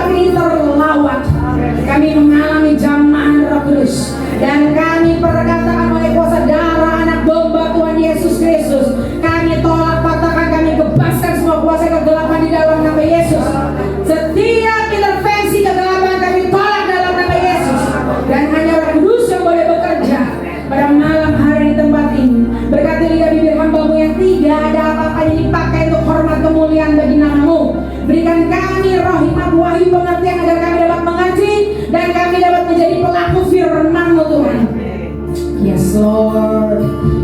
tempat ini terlawat. Kami mengalami jamahan Roh Kudus, dan kami perkatakan oleh kuasa darah anak domba Tuhan Yesus Kristus, kami tolak, patahkan, kami bebaskan semua kuasa kegelapan di dalam nama Yesus. Setiap intervensi kegelapan kami tolak dalam nama Yesus, dan hanya Roh Kudus yang boleh bekerja pada malam hari di tempat ini. Berkati lidah bibir hamba-Mu yang tidak ada apa-apa yang dipakai untuk hormat kemuliaan bagi nama-Mu. Berikan kami roh hikmat wahyu pengertian agar kami dapat mengerti dan kami dapat menjadi pelaku firman-Mu Tuhan. Yes Lord,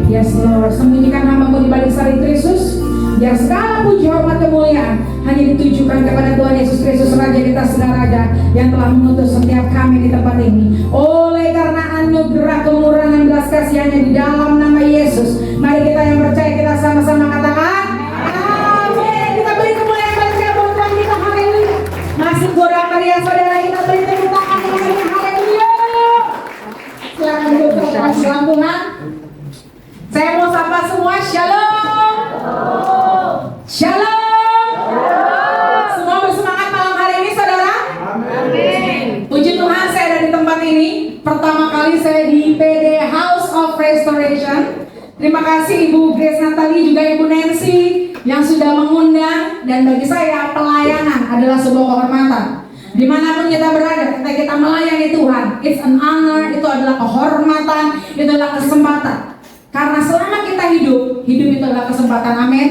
yes Lord. Sembunyikan hamba-Mu di balik salib Kristus, biar segala puji hormat kemuliaan hanya ditujukan kepada Tuhan Yesus Kristus, Raja di atas segala raja, yang telah mengutus setiap kami di tempat ini. Oleh karena anugerah kemurahan dan belas kasihannya di dalam nama Yesus, mari kita yang percaya kita sama-sama katakan amin. Kita beri kemuliaan bagi buat Tuhan kita, haleluya. Masih kurang meriah saudara, kita beri tepuk tangan kepada haleluya. Silakan duduk terus dalam Tuhan. Saya mau sapa semua, shalom. Shalom. Semua bersemangat malam hari ini saudara? Amin. Puji Tuhan, saya ada di tempat ini. Pertama kali saya di PD House of Restoration. Terima kasih Ibu Grace Natali, juga Ibu Nancy yang sudah mengundang. Dan bagi saya pelayanan adalah sebuah kehormatan. Dimanapun kita berada, ketika kita melayani Tuhan, it's an honor, itu adalah kehormatan, itu adalah kesempatan. Karena selama kita hidup, hidup itu adalah kesempatan, amin.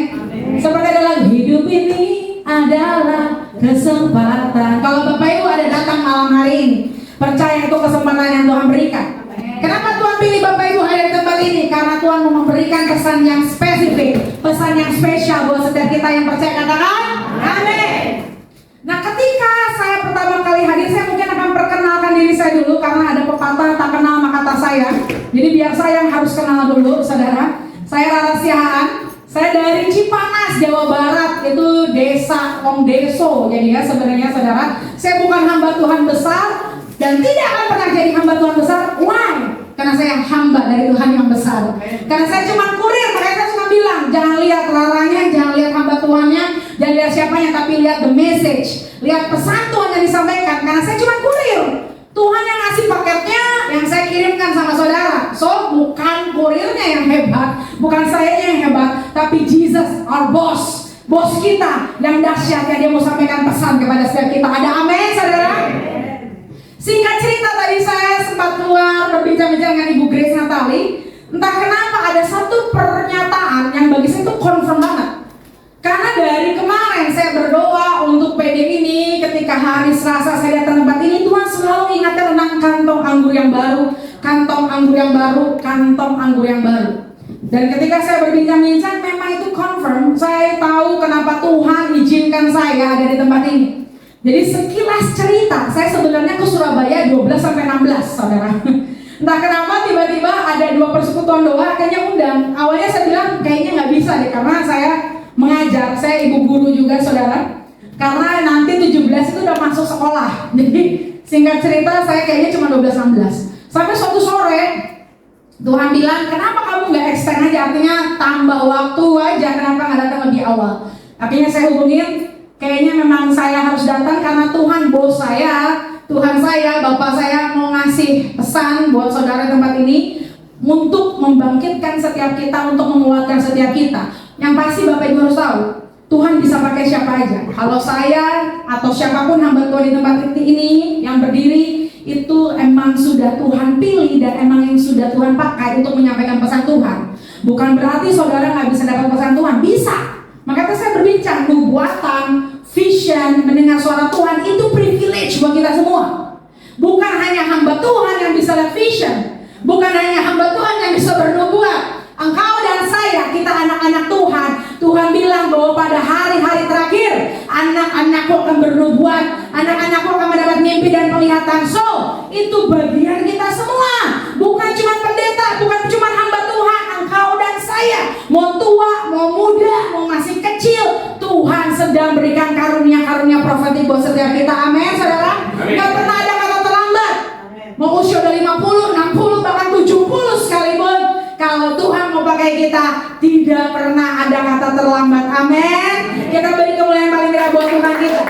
Seperti ada lagu, hidup ini adalah kesempatan. Kalau Bapak Ibu ada datang malam hari ini, percaya itu kesempatan yang Tuhan berikan. Kenapa Tuhan pilih Bapak Ibu ada di tempat ini? Karena Tuhan mau memberikan pesan yang spesifik, pesan yang spesial buat setiap kita yang percaya, katakan amin. Nah, ketika saya pertama kali hadir, saya mungkin akan perkenalkan diri saya dulu, karena ada pepatah tak kenal maka tak sayang. Jadi biar saya yang harus kenal dulu, saudara. Saya Rara Siahaan. Saya dari Cipanas, Jawa Barat, itu desa Wongdeso. Jadi ya sebenarnya saudara, saya bukan hamba Tuhan besar dan tidak akan pernah jadi hamba Tuhan besar. Why? Karena saya hamba dari Tuhan yang besar. Karena saya cuma kurir, makanya saya cuma bilang, jangan lihat Raranya, jangan lihat hamba Tuhannya, jangan lihat siapanya, tapi lihat the message, lihat pesan Tuhan yang disampaikan. Karena saya cuma kurir. Tuhan yang ngasih paketnya, yang saya kirimkan sama saudara. So, bukan kurirnya yang hebat, bukan saya yang hebat, tapi Jesus, our boss, bos kita yang dahsyat, yang dia mau sampaikan pesan kepada setiap kita. Ada amin, saudara? Singkat cerita, tadi saya sempat keluar berbincang-bincang dengan Ibu Grace Natali. Entah kenapa ada satu pernyataan yang bagi saya itu confirm banget. Karena dari kemarin saya berdoa untuk PD ini, ketika hari Selasa saya datang tempat ini, Tuhan selalu ingatkan tentang kantong anggur yang baru, kantong anggur yang baru, kantong anggur yang baru. Dan ketika saya berbincang-bincang, memang itu confirm. Saya tahu kenapa Tuhan izinkan saya ada di tempat ini. Jadi sekilas cerita, saya sebenarnya ke Surabaya 12-16, saudara. Entah kenapa tiba-tiba ada 2 persekutuan doa, kayaknya undang. Awalnya saya bilang kayaknya nggak bisa deh, karena saya mengajar, saya ibu guru juga saudara. Karena nanti 17 itu udah masuk sekolah. Jadi singkat cerita saya kayaknya cuma 12-16. Sampai suatu sore Tuhan bilang, kenapa kamu nggak extend aja, artinya tambah waktu aja, kenapa nggak datang lebih awal. Akhirnya saya hubungin, kayaknya memang saya harus datang karena Tuhan bos saya, Tuhan saya, Bapak saya mau ngasih pesan buat saudara tempat ini untuk membangkitkan setiap kita, untuk menguatkan setiap kita. Yang pasti Bapak Ibu harus tahu, Tuhan bisa pakai siapa aja. Kalau saya atau siapapun hamba Tuhan di tempat ini yang berdiri, itu emang sudah Tuhan pilih dan emang yang sudah Tuhan pakai untuk menyampaikan pesan Tuhan. Bukan berarti saudara nggak bisa dapat pesan Tuhan, bisa. Makanya saya berbincang, nubuatan, vision, mendengar suara Tuhan itu privilege buat kita semua. Bukan hanya hamba Tuhan yang bisa lihat vision, bukan hanya hamba Tuhan yang bisa bernubuat. Engkau dan saya, kita anak-anak Tuhan. Tuhan bilang bahwa pada hari-hari terakhir anak-anakku akan bernubuat, anak-anakku akan mendapat mimpi dan penglihatan. So, itu bagian kita semua. Bukan cuma pendeta, bukan cuma hamba Tuhan. Engkau dan saya, mau tua, mau muda, mau masih kecil, Tuhan sedang berikan karunia-karunia profetik buat setiap kita. Amin, saudara. Gak pernah ada kata terlambat. Mau usia udah 50, 60, bahkan 70 sekalipun, kalau Tuhan mau pakai kita, tidak pernah ada kata terlambat. Amin. Kita beri kemuliaan paling indah buat Tuhan kita.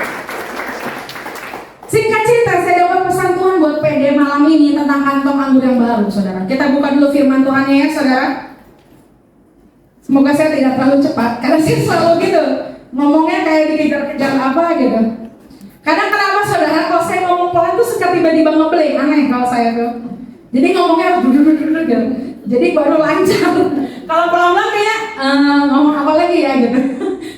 tentang kantong anggur yang baru, saudara. Kita buka dulu firman Tuhannya ya, saudara. Semoga saya tidak terlalu cepat, karena saya selalu gitu, ngomongnya kayak dikejar-kejar apa gitu. Kadang kenapa saudara, kalau saya ngomong pelan tuh suka tiba-tiba ngeblank, aneh kalau saya tuh. Jadi ngomongnya gitu. Jadi baru lancar. Kalau pelan-pelan kayak ngomong apa lagi ya gitu.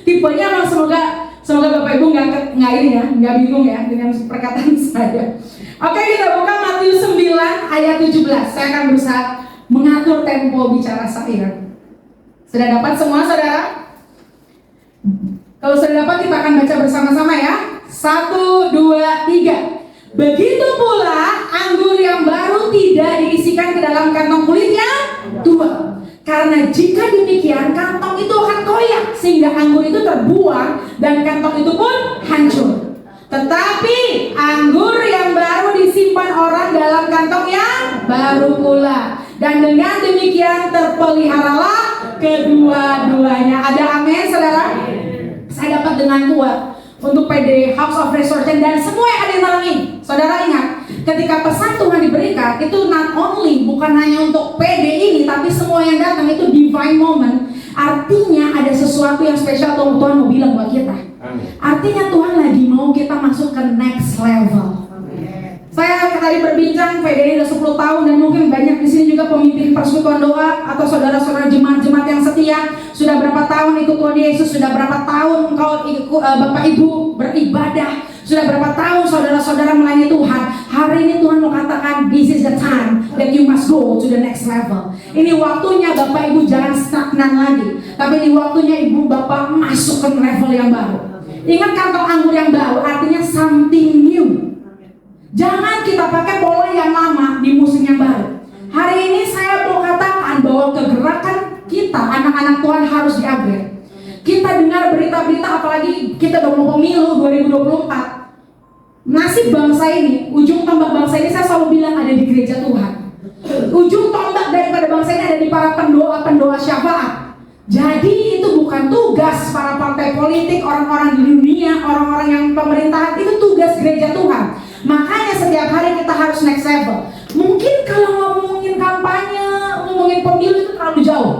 Tipenya emang semoga Bapak Ibu nggak bingung ya dengan perkataan saya. Oke, kita buka Matius 9 ayat 17. Saya akan berusaha mengatur tempo bicara saya. Sudah dapat semua saudara? Kalau sudah dapat kita akan baca bersama-sama ya. 1, 2, 3. Begitu pula anggur yang baru tidak diisikan ke dalam kantong kulit yang tua. Karena jika demikian kantong itu akan koyak sehingga anggur itu terbuang dan kantong itu pun hancur. Tetapi anggur yang baru disimpan orang dalam kantong yang baru pula. Dan dengan demikian terpeliharalah kedua-duanya. Ada amin saudara? Saya dapat dengan kuat untuk PD House of Restoration dan semua yang ada di malam ini. Saudara ingat, ketika pesan Tuhan diberikan, itu not only bukan hanya untuk PD ini, tapi semua yang datang itu divine moment. Artinya ada sesuatu yang spesial Tuhan mau bilang buat kita. Artinya Tuhan lagi mau kita masuk ke next level. Saya tadi berbincang, PD ini udah 10 tahun dan mungkin banyak di sini juga pemimpin persekutuan doa atau saudara-saudara jemaat-jemaat yang setia. Sudah berapa tahun ikut Tuhan Yesus? Sudah berapa tahun kau ikut Bapak Ibu beribadah? Sudah berapa tahun saudara-saudara melayani Tuhan? Hari ini Tuhan mau katakan, this is the time that you must go to the next level. Ini waktunya Bapak Ibu jangan stagnan lagi, tapi ini waktunya Ibu Bapak masuk ke level yang baru. Ingat kantong anggur yang baru artinya something new. Jangan kita pakai pola yang lama di musim yang baru. Hari ini saya mau katakan bahwa kegerakan kita, anak-anak Tuhan harus di-upgrade. Kita dengar berita-berita, apalagi kita udah mau pemilu 2024. Nasib bangsa ini, ujung tombak bangsa ini saya selalu bilang ada di gereja Tuhan. Ujung tombak daripada bangsa ini ada di para pendoa-pendoa syafaat. Jadi itu bukan tugas para partai politik, orang-orang di dunia, orang-orang yang pemerintahan, itu tugas gereja Tuhan. Makanya setiap hari kita harus next level. Mungkin kalau ngomongin kampanye, ngomongin pemilu itu terlalu jauh.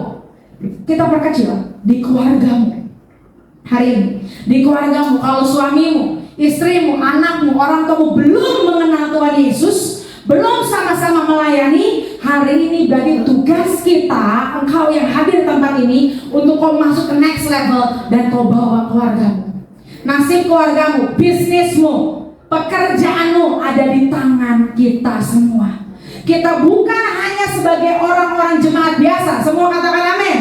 Kita perkecil di keluargamu. Hari ini di keluargamu, kalau suamimu, istrimu, anakmu, orang kamu belum mengenal Tuhan Yesus, belum sama-sama melayani, hari ini bagi tugas kita, engkau yang hadir di tempat ini, untuk kau masuk ke next level dan kau bawa keluargamu. Nasib keluargamu, bisnismu, pekerjaanmu ada di tangan kita semua. Kita bukan hanya sebagai orang-orang jemaat biasa. Semua katakan amin.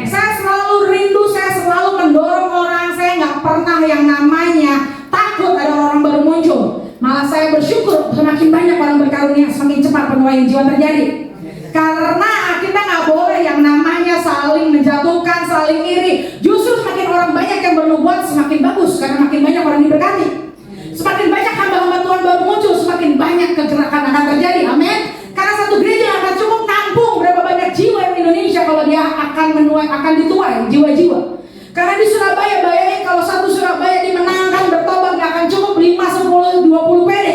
Saya selalu rindu, saya selalu mendorong orang. Saya nggak pernah yang namanya takut ada orang baru muncul. Malah saya bersyukur semakin banyak orang berkarunia, semakin cepat penuaian jiwa terjadi. Karena kita nggak boleh yang namanya saling menjatuhkan, saling iri. Justru semakin orang banyak yang bernubuat semakin bagus, karena makin banyak orang diberkati. Semakin banyak hamba-hamba Tuhan baru muncul, semakin banyak kegerakan akan terjadi. Amin. Karena satu gereja akan cukup nampung berapa banyak jiwa di Indonesia kalau dia akan dituai jiwa-jiwa. Karena di Surabaya, bayangin kalau satu Surabaya dimenangkan bertobat, gak akan cukup 5, 10, 20 PD.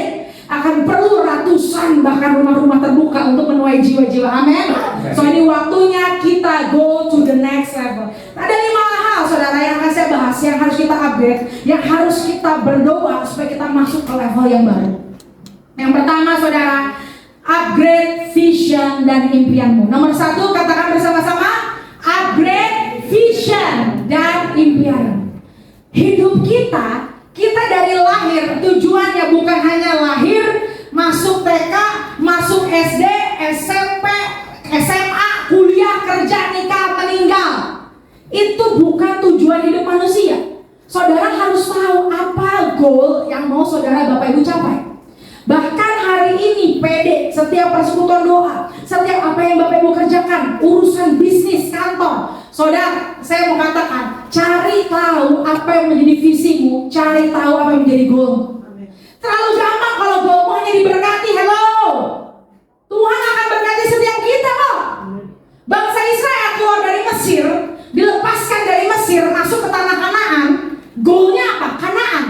Akan perlu ratusan bahkan rumah-rumah terbuka untuk menuai jiwa-jiwa. Amin. So ini waktunya kita go to the next level. Ada 5 hal saudara yang akan saya bahas, yang harus kita upgrade, yang harus kita berdoa supaya kita masuk ke level yang baru. Yang pertama saudara, upgrade vision dan impianmu. Nomor 1, katakan bersama-sama, upgrade vision dan impian. Hidup kita dari lahir, tujuannya bukan hanya lahir, masuk TK, masuk SD, SMP, SMA, kuliah, kerja, nikah, meninggal. Itu bukan tujuan hidup manusia. Saudara harus tahu apa goal yang mau saudara Bapak Ibu capai. Bahkan hari ini PD, setiap persekutuan doa, setiap apa yang Bapak Ibu kerjakan, urusan bisnis, kantor, saudara, saya mau katakan, cari tahu apa yang menjadi visimu, cari tahu apa yang menjadi goal. Terlalu gampang kalau goalmu hanya diberkati. Hello, Tuhan akan berkati setiap kita kok. Bangsa Israel keluar dari Mesir, dilepaskan dari Mesir, masuk ke tanah Kanaan. Goalnya apa? Kanaan.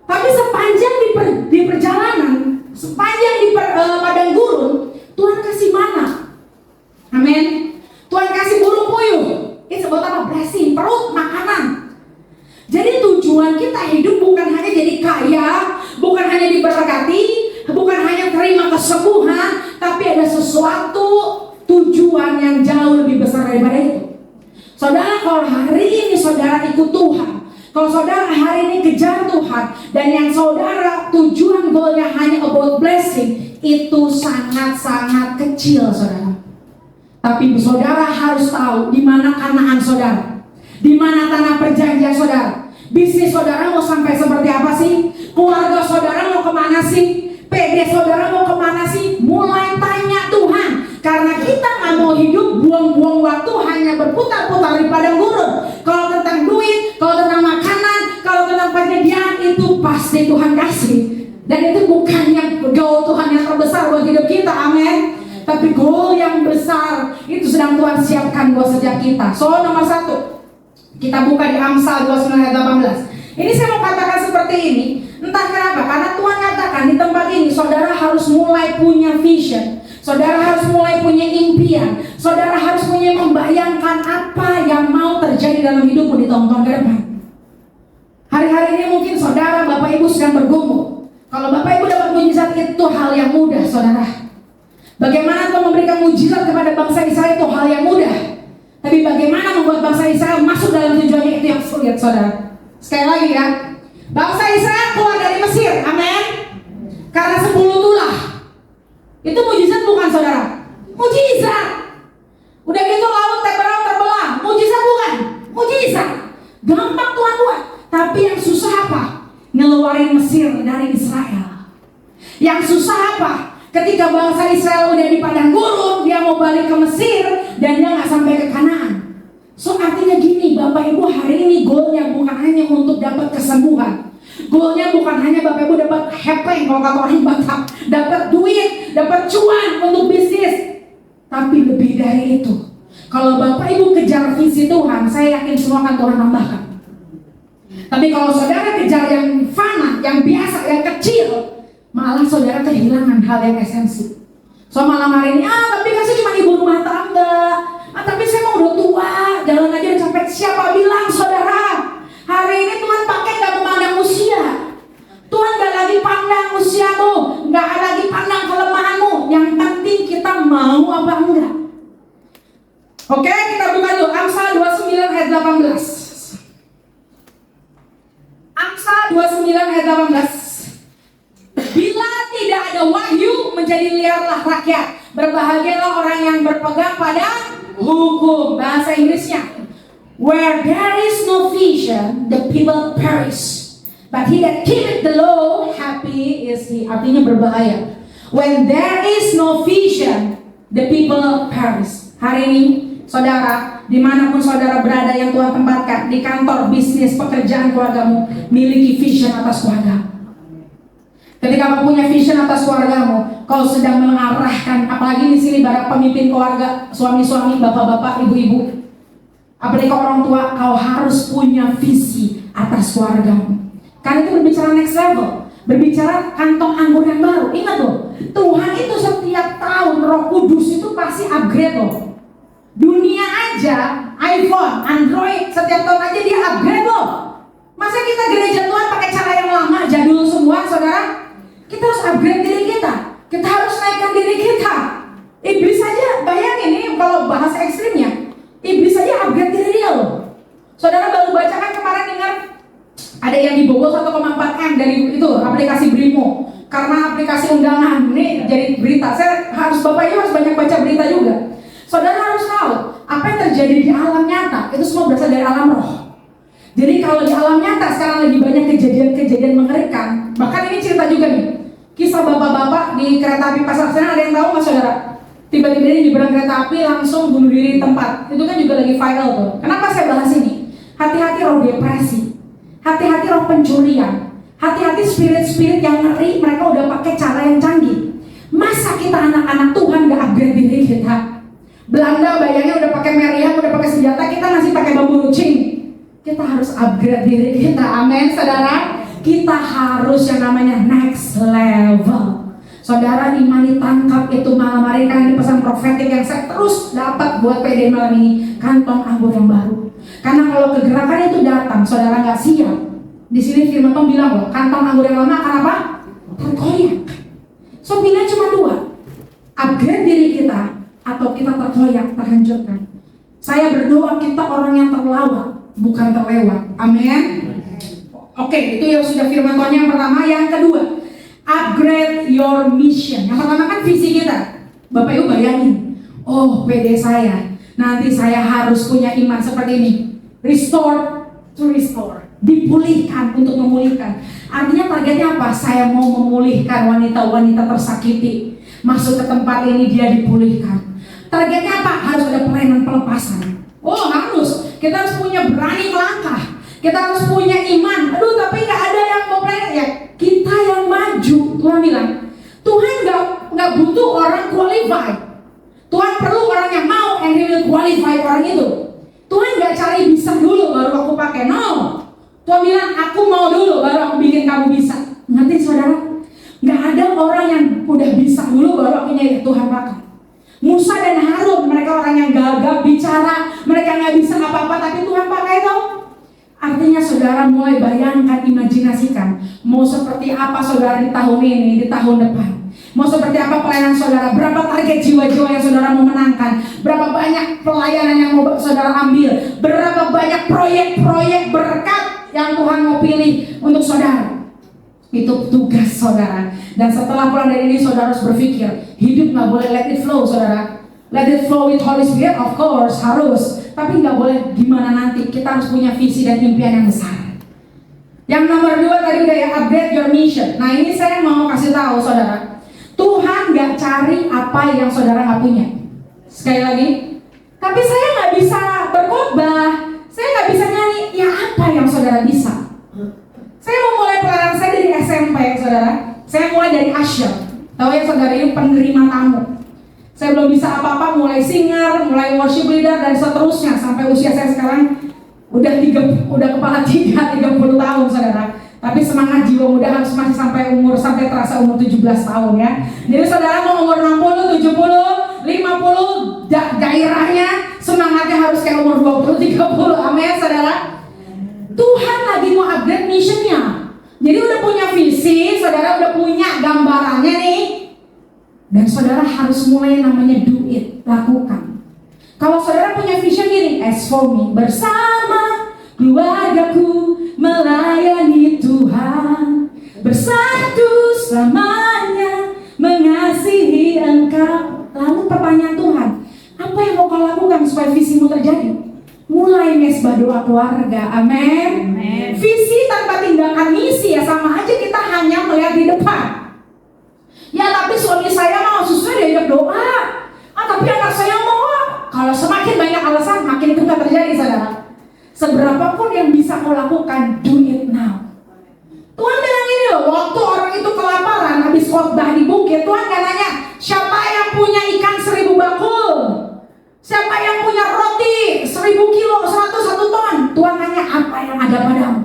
Tapi sepanjang di perjalanan sepanjang di padang gurun, Tuhan kasih mana. Amin. Tuhan kasih burung puyuh. Itu buat apa? Blessing, perut, makanan. Jadi tujuan kita hidup bukan hanya jadi kaya, bukan hanya diberkati, bukan hanya terima kesembuhan, tapi ada sesuatu tujuan yang jauh lebih besar daripada itu. Saudara, kalau hari ini saudara ikut Tuhan, kalau saudara hari ini kejar Tuhan, dan yang saudara tujuan goalnya hanya about blessing, itu sangat-sangat kecil, saudara. Tapi saudara harus tahu di mana Kanaan saudara, di mana tanah perjanjian saudara. Bisnis saudara mau sampai seperti apa sih? Keluarga saudara mau kemana sih? PD saudara mau kemana sih? Mulai tanya Tuhan. Karena kita nggak mau hidup buang-buang waktu hanya berputar-putar di padang gurun. Kalau tentang duit, kalau tentang makanan, kalau tentang penyediaan, itu pasti Tuhan kasih. Dan itu bukan yang goal Tuhan yang terbesar buat hidup kita, amin. Tapi goal yang besar itu sedang Tuhan siapkan buat setiap kita. So nomor 1, kita buka di Amsal 29 ayat 18. Ini saya mau katakan seperti ini. Entah kenapa, karena Tuhan katakan di tempat ini saudara harus mulai punya vision. Saudara harus mulai punya impian. Saudara harus punya membayangkan apa yang mau terjadi dalam hidupmu di tahun-tahun ke depan. Hari-hari ini mungkin saudara, Bapak Ibu sedang bergumul. Kalau Bapak Ibu dapat mujizat itu hal yang mudah, saudara. Bagaimana Tuhan memberikan mujizat kepada bangsa Israel itu hal yang mudah. Tapi bagaimana membuat bangsa Israel masuk dalam tujuannya itu yang sulit, saudara. Sekali lagi ya, bangsa Israel keluar dari Mesir, amin. Karena 10 tulah. Itu mujizat bukan, saudara? Mujizat. Udah gitu laut terbelah, mujizat bukan? Mujizat. Gampang Tuhan buat. Tapi yang susah apa? Ngeluarin Mesir dari Israel. Yang susah apa? Ketika bangsa Israel udah di padang gurun, dia mau balik ke Mesir dan dia nggak sampai ke Kanaan. So artinya gini, Bapak Ibu hari ini goalnya bukan hanya untuk dapat kesembuhan. Goalnya bukan hanya Bapak Ibu dapat hepeng, kalau kata orang Batak, dapat duit, dapat cuan untuk bisnis. Tapi lebih dari itu, kalau Bapak Ibu kejar visi Tuhan, saya yakin semua akan Tuhan tambahkan. Tapi kalau saudara kejar yang fana, yang biasa, yang kecil, malah saudara kehilangan hal yang esensi. So malam hari ini, tapi kan saya cuma ibu rumah tangga, tapi saya mau udah tua, jalan aja capek. Siapa bilang, saudara? Hari ini Tuhan pakai gak memandang usia. Tuhan gak lagi pandang usiamu, gak lagi pandang kelemahanmu. Yang penting kita mau apa enggak. Oke, kita buka dulu Amsal 29 ayat 18. Amsal 29 ayat 18. Bila tidak ada wahyu, menjadi liarlah rakyat. Berbahagialah orang yang berpegang pada hukum. Bahasa Inggrisnya, where there is no vision, the people perish. But he that keepeth the law, happy is he. Artinya berbahaya. When there is no vision, the people perish. Hari ini, saudara, dimanapun saudara berada yang Tuhan tempatkan, di kantor, bisnis, pekerjaan keluargamu, miliki vision atas keluarga. Ketika kau punya vision atas keluargamu, kau sedang mengarahkan, apalagi di sini para pemimpin keluarga, suami-suami, bapak-bapak, ibu-ibu, apalagi kau orang tua, kau harus punya visi atas keluargamu. Karena itu berbicara next level, berbicara kantong anggur yang baru. Ingat loh, Tuhan itu setiap tahun Roh Kudus itu pasti upgrade loh. Dunia aja, iPhone, Android, setiap tahun aja dia upgrade loh. Masa kita gereja Tuhan pakai cara yang lama, jadul semua, saudara? Kita harus upgrade diri kita. Kita harus naikkan diri kita. Iblis saja, bayangin nih kalau bahasa ekstrimnya, iblis saja upgrade diri dia loh. Saudara baru baca kan kemarin dengar ada yang dibobol 1,4 M dari itu aplikasi Brimo. Karena aplikasi undangan ini jadi berita. Bapak Ibu harus banyak baca berita juga. Saudara harus tahu apa yang terjadi di alam nyata itu semua berasal dari alam roh. Jadi kalau di alam nyata sekarang lagi banyak kejadian-kejadian mengerikan. Bahkan ini cerita juga nih, kisah bapak-bapak di kereta api Pasar Senen. Ada yang tahu nggak, saudara? Tiba-tiba ini nyebrang kereta api langsung bunuh diri di tempat. Itu kan juga lagi viral tuh. Kenapa saya bahas ini? Hati-hati roh depresi, hati-hati roh pencurian, hati-hati spirit-spirit yang ngeri. Mereka udah pakai cara yang canggih. Masa kita anak-anak Tuhan gak upgrade diri kita? Belanda bayangnya udah pakai meriam, udah pakai senjata, kita masih pakai bambu runcing. Kita harus upgrade diri kita, amin saudara. Kita harus yang namanya next level. Saudara, iman ditangkap itu malam hari. Kan ini pesan profetik yang saya terus dapat buat PD malam ini. Kantong anggur yang baru. Karena kalau kegerakan itu datang, saudara nggak siap. Di sini firman Tuhan bilang loh, kantong anggur yang lama akan apa? Terkoyak. So pilihan cuma dua, upgrade diri kita atau kita terkoyak, terhancurkan. Saya berdoa kita orang yang terlawak, bukan terlewat. Amin. Oke, itu yang sudah firman Tuhan yang pertama. Yang kedua, upgrade your mission. Yang pertama kan visi kita. Bapak Ibu bayangin, oh PD saya, nanti saya harus punya iman seperti ini. Restore to restore. Dipulihkan untuk memulihkan. Artinya targetnya apa? Saya mau memulihkan wanita-wanita tersakiti. Masuk ke tempat ini dia dipulihkan. Targetnya apa? Harus ada pelayanan pelepasan. Oh harus. Kita harus punya berani melangkah. Kita harus punya iman. Aduh tapi nggak ada yang mau pelayanan. Ya kita yang maju. Tuhan bilang, Tuhan nggak butuh orang qualified. Tuhan perlu orang yang mau, and He will qualify orang itu. Tuhan nggak cari bisa dulu baru aku pakai. No. Tuhan bilang aku mau dulu baru aku bikin kamu bisa. Ngerti saudara? Nggak ada orang yang udah bisa dulu baru akhirnya Tuhan pakai. Musa dan Harun, mereka orang yang gagap bicara, mereka nggak bisa apa-apa, tapi Tuhan pakai itu. Artinya saudara mulai bayangkan, imajinasikan, mau seperti apa saudara di tahun ini, di tahun depan. Mau seperti apa pelayanan saudara, berapa target jiwa-jiwa yang saudara mau menangkan, berapa banyak pelayanan yang mau saudara ambil, berapa banyak proyek-proyek berkat yang Tuhan mau pilih untuk saudara. Itu tugas saudara. Dan setelah pulang dari ini saudara harus berpikir, hidup gak boleh let it flow saudara. Let it flow with Holy Spirit, of course, harus. Tapi gak boleh gimana nanti. Kita harus punya visi dan impian yang besar. Yang nomor 2 tadi udah ya, upgrade your mission. Nah ini saya mau kasih tahu saudara, Tuhan gak cari apa yang saudara gak punya. Sekali lagi, tapi saya gak bisa berkhotbah, saya gak bisa nyanyi. Ya apa yang saudara bisa? Saya mau mulai pelayanan saya dari SMP, saudara. Saya mulai dari usher. Tahu ya saudara, ini penerima tamu. Saya belum bisa apa-apa, mulai singer, mulai worship leader dan seterusnya sampai usia saya sekarang udah kepala 30 tahun, saudara. Tapi semangat jiwa muda harus masih sampai terasa umur 17 tahun ya. Jadi saudara mau umur 60, 70, 50, gairahnya, semangatnya harus kayak umur 20, 30. Amin, saudara. Tuhan lagi mau upgrade missionnya. Jadi udah punya visi, saudara udah punya gambarannya nih. Dan saudara harus mulai namanya do it, lakukan. Kalau saudara punya vision gini, as for me, bersama keluargaku melayani Tuhan, bersatu selamanya mengasihi Engkau. Lalu pertanyaan Tuhan, apa yang mau kau lakukan supaya visimu terjadi? Mulai mesbah doa keluarga, amin. Visi tanpa tindakan misi ya sama aja kita hanya melihat di depan. Ya tapi suami saya mau susah diajak doa. Tapi anak saya mau. Kalau semakin banyak alasan makin itu gak terjadi saudara. Seberapapun yang bisa kau lakukan, do it now. Tuhan bilang ini loh, waktu orang itu kelaparan habis khotbah di bukit, Tuhan gak nanya siapa yang punya ikan 1000 bakul, siapa yang punya roti 1000 kilo, 101 ton. Tuhan nanya apa yang ada padamu.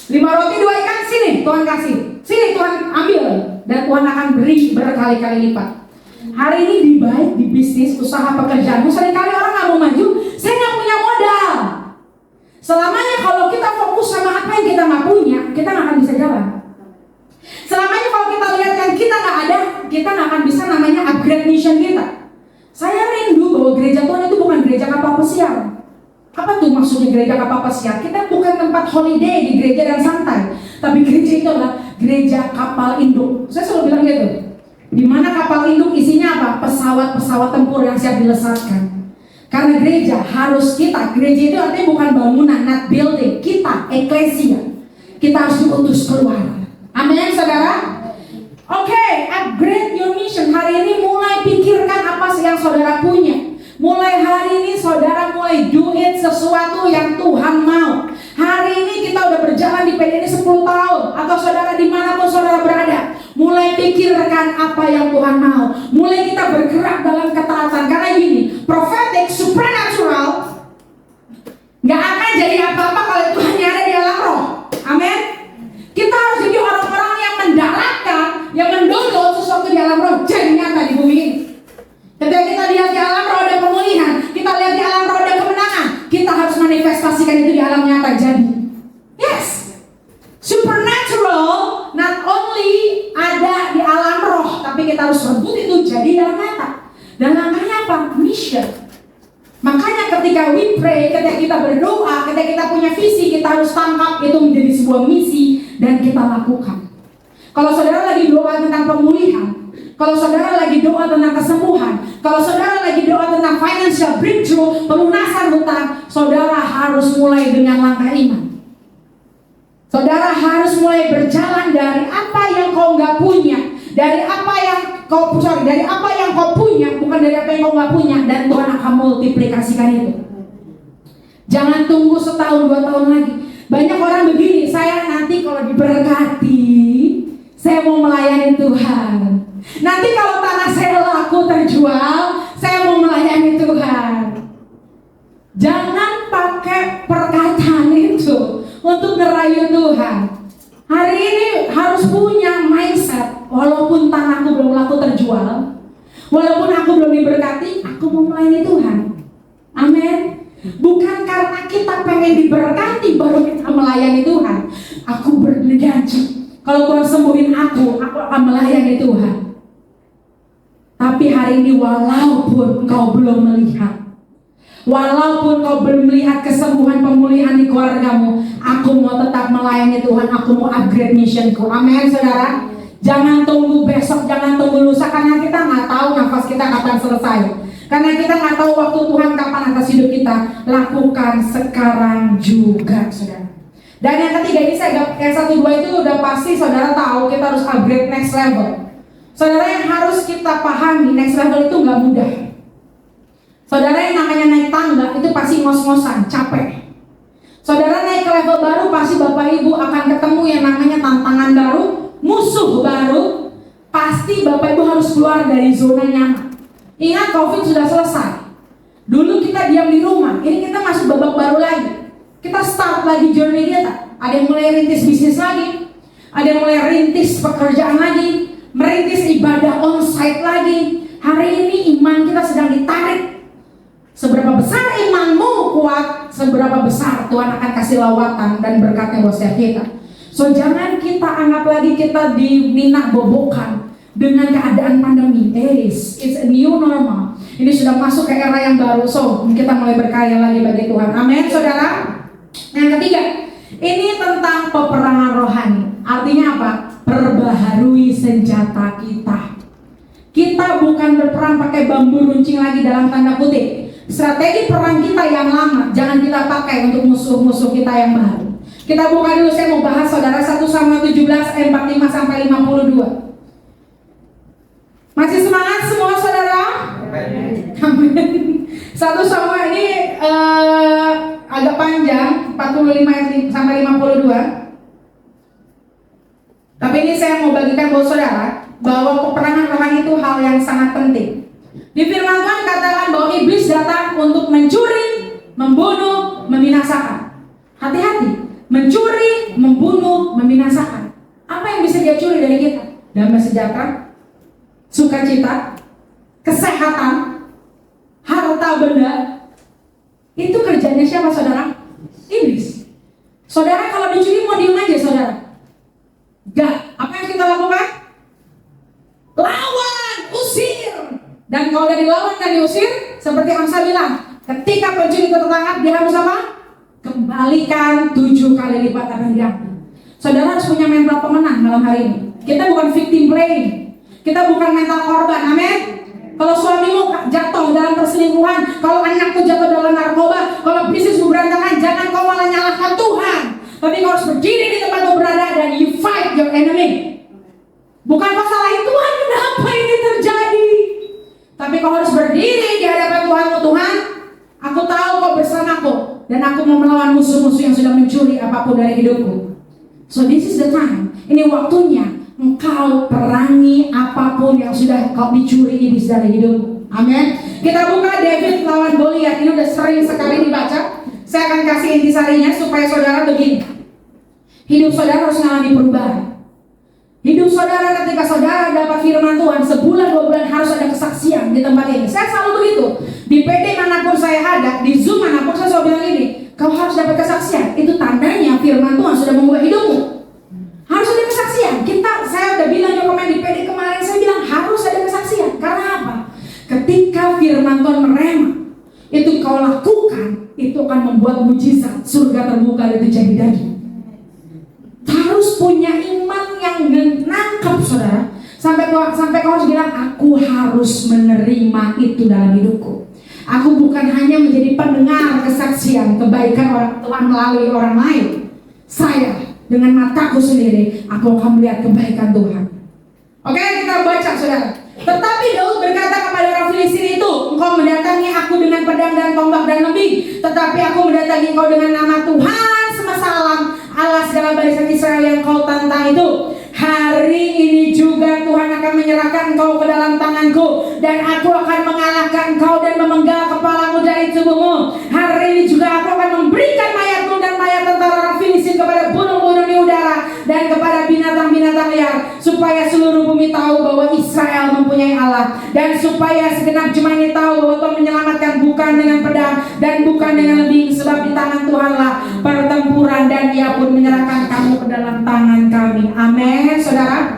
5 roti 2 ikan, sini Tuhan kasih, sini Tuhan ambil, dan Tuhan akan beri berkali-kali lipat. Hari ini di baik, di bisnis, usaha, pekerjaanmu, seringkali orang gak mau maju, saya gak punya modal. Selamanya kalau kita fokus sama apa yang kita gak punya, kita gak akan bisa jalan. Selamanya kalau kita lihat yang kita gak ada, kita gak akan bisa namanya upgrade mission kita. Saya rindu bahwa gereja Tuhan itu bukan gereja kapal pesiar. Apa tuh maksudnya gereja kapal pesiar? Kita bukan tempat holiday di gereja dan santai, tapi gereja itu adalah gereja kapal induk. Saya selalu bilang gitu. Di mana kapal induk isinya apa? Pesawat-pesawat tempur yang siap dilesatkan. Karena gereja harus kita. Gereja itu artinya bukan bangunan, not building. Kita, eklesia. Kita harus diutus keluar. Amin, saudara. Oke, upgrade your mission. Hari ini mulai pikirkan apa sih yang saudara punya. Mulai hari ini saudara mulai do it sesuatu yang Tuhan mau. Hari ini kita udah berjalan di PD ini 10 tahun. Atau saudara dimanapun saudara berada, mulai pikirkan apa yang Tuhan mau. Mulai kita bergerak dalam ketaatan. Karena gini, prophetic, supernatural gak akan jadi apa-apa kalau Tuhan ada di dalam roh. Amin. Kita harus jadi orang-orang yang mendaratkan, yang mendownload sesuatu kita harus rebut itu jadi dalam nyata. Dan langkahnya apa? Mission. Makanya ketika we pray, ketika kita berdoa, ketika kita punya visi, kita harus tangkap itu menjadi sebuah misi dan kita lakukan. Kalau saudara lagi doa tentang pemulihan, kalau saudara lagi doa tentang kesembuhan, kalau saudara lagi doa tentang financial breakthrough, pelunasan hutang, saudara harus mulai dengan langkah iman. Saudara harus mulai berjalan dari apa yang kau nggak punya, dari apa yang kau punya, bukan dari apa yang kau nggak punya, dan Tuhan akan multiplikasikan itu. Jangan tunggu setahun 2 tahun lagi. Banyak orang begini, saya nanti kalau diberkati, saya mau melayani Tuhan. Nanti kalau tanah saya laku terjual, saya mau melayani Tuhan. Jangan pakai perkataan itu untuk ngerayu Tuhan. Hari ini harus punya mindset, walaupun tanahku belum laku terjual, walaupun aku belum diberkati, aku mau melayani Tuhan. Amin. Bukan karena kita pengen diberkati baru kita melayani Tuhan. Aku berjanji, kalau Tuhan sembuhin aku akan melayani Tuhan. Tapi hari ini walaupun kau belum melihat, walaupun kau belum melihat kesembuhan pemulihan di keluargamu, aku mau tetap melayani Tuhan, aku mau upgrade missionku. Amin saudara. Jangan tunggu besok, jangan tunggu lusa, karena kita nggak tahu nafas kita kapan selesai. Karena kita nggak tahu waktu Tuhan kapan atas hidup kita. Lakukan sekarang juga saudara. Dan yang ketiga ini saya yang 1-2 itu udah pasti saudara tahu kita harus upgrade next level. Saudara, yang harus kita pahami, next level itu nggak mudah. Saudara, yang namanya naik tangga itu pasti ngos-ngosan, capek. Saudara naik ke level baru, pasti Bapak Ibu akan ketemu yang namanya tantangan baru, musuh baru. Pasti Bapak Ibu harus keluar dari zona nyaman. Ingat, COVID sudah selesai. Dulu kita diam di rumah, ini kita masuk babak baru lagi. Kita start lagi journey kita. Ada yang mulai rintis bisnis lagi, ada yang mulai rintis pekerjaan lagi, merintis ibadah onsite lagi. Hari ini iman kita sedang ditarik. Seberapa besar imanmu kuat, seberapa besar Tuhan akan kasih lawatan dan berkatnya buat setiap kita. So jangan kita anggap lagi kita diminah bobokan dengan keadaan pandemi. It's a new normal. Ini sudah masuk ke era yang baru. So kita mulai berkarya lagi bagi Tuhan. Amin saudara. Yang ketiga, ini tentang peperangan rohani. Artinya apa? Perbaharui senjata kita. Kita bukan berperang pakai bambu runcing lagi dalam tanda kutip. Strategi perang kita yang lama jangan kita pakai untuk musuh-musuh kita yang baru. Kita buka dulu, saya mau bahas saudara 1 Samuel 17 ayat 45 sampai 52. Masih semangat semua saudara? Amin. 1 Samuel ini agak panjang, 45 sampai 52. Tapi ini saya mau bagikan buat saudara bahwa peperangan rohani itu hal yang sangat penting. Di firman Tuhan katakan bahwa iblis datang untuk mencuri, membunuh, membinasakan. Hati-hati, mencuri, membunuh, membinasakan. Apa yang bisa dia curi dari kita? Damai sejahtera, sukacita, kesehatan, harta benda. Itu kerjanya siapa saudara? Iblis. Saudara kalau dicuri mau diem aja saudara? Gak. Apa yang kita lakukan? Lawan, usir. Dan kalau udah dilawan dan diusir, seperti Amsa bilang, ketika pencuri itu tertangkap, dia harus apa? Kembalikan 7 kali lipat apa yang diambil. Saudara harus punya mental pemenang malam hari ini. Kita bukan victim playing, kita bukan mental korban. Amin. Kalau suamimu jatuh dalam perselingkuhan, kalau anakku jatuh dalam narkoba, kalau bisnismu berantakan, jangan kau malah nyalahkan Tuhan. Tapi kau harus berdiri di tempat kau berada dan you fight your enemy. Bukan kau salahin Tuhan, kenapa ini terjadi? Tapi kau harus berdiri di hadapan Tuhanmu. Tuhan, aku tahu kau bersamaku dan aku mau melawan musuh-musuh yang sudah mencuri apapun dari hidupku. So this is the time. Ini waktunya engkau perangi apapun yang sudah kau dicuri iblis dari hidupmu. Amin. Kita buka David lawan Goliat. Ini udah sering sekali dibaca. Saya akan kasih intisarinya supaya saudara begini. Hidup saudara harus mengalami perubahan. Hidup saudara ketika saudara dapat firman Tuhan, sebulan 2 bulan harus ada kesaksian di tempat ini. Saya selalu begitu. Di PD manapun saya ada, di Zoom manapun saya selalu bilang ini, kau harus dapat kesaksian. Itu tandanya firman Tuhan sudah mengubah hidupmu. Harus ada kesaksian. Saya udah bilang di komen di PD kemarin, saya bilang harus ada firman Tuhan merema, itu kau lakukan, itu akan membuat mujizat, surga terbuka dan itu jadi daging. Harus punya iman yang nangkep, saudara. Sampai kau harus bilang, aku harus menerima itu dalam hidupku. Aku bukan hanya menjadi pendengar kesaksian kebaikan orang Tuhan melalui orang lain. Saya dengan mataku sendiri, aku akan melihat kebaikan Tuhan. Oke, kita baca, saudara. Tetapi Daud berkata kepada orang Filistin itu, engkau mendatangi aku dengan pedang dan tombak dan lembing, tetapi aku mendatangi engkau dengan nama Tuhan semesta alam, Allah segala barisan Israel yang kau tantang itu. Hari ini juga Tuhan akan menyerahkan engkau ke dalam tanganku, dan aku akan mengalahkan engkau dan memenggal kepalamu dari tubuhmu. Hari ini juga aku akan memberikan mayatmu dan mayat tentara orang Filistin kepada burung-burung di udara dan kepada binatang-binatang liar, supaya seluruh bumi tahu bahwa Israel mempunyai Allah, dan supaya segenap jemaat ini tahu bahwa Tuhan menyelamatkan bukan dengan pedang dan bukan dengan lembing, sebab di tangan Tuhanlah pertempuran, dan Ia pun menyerahkan kamu ke dalam tangan kami. Amin, saudara.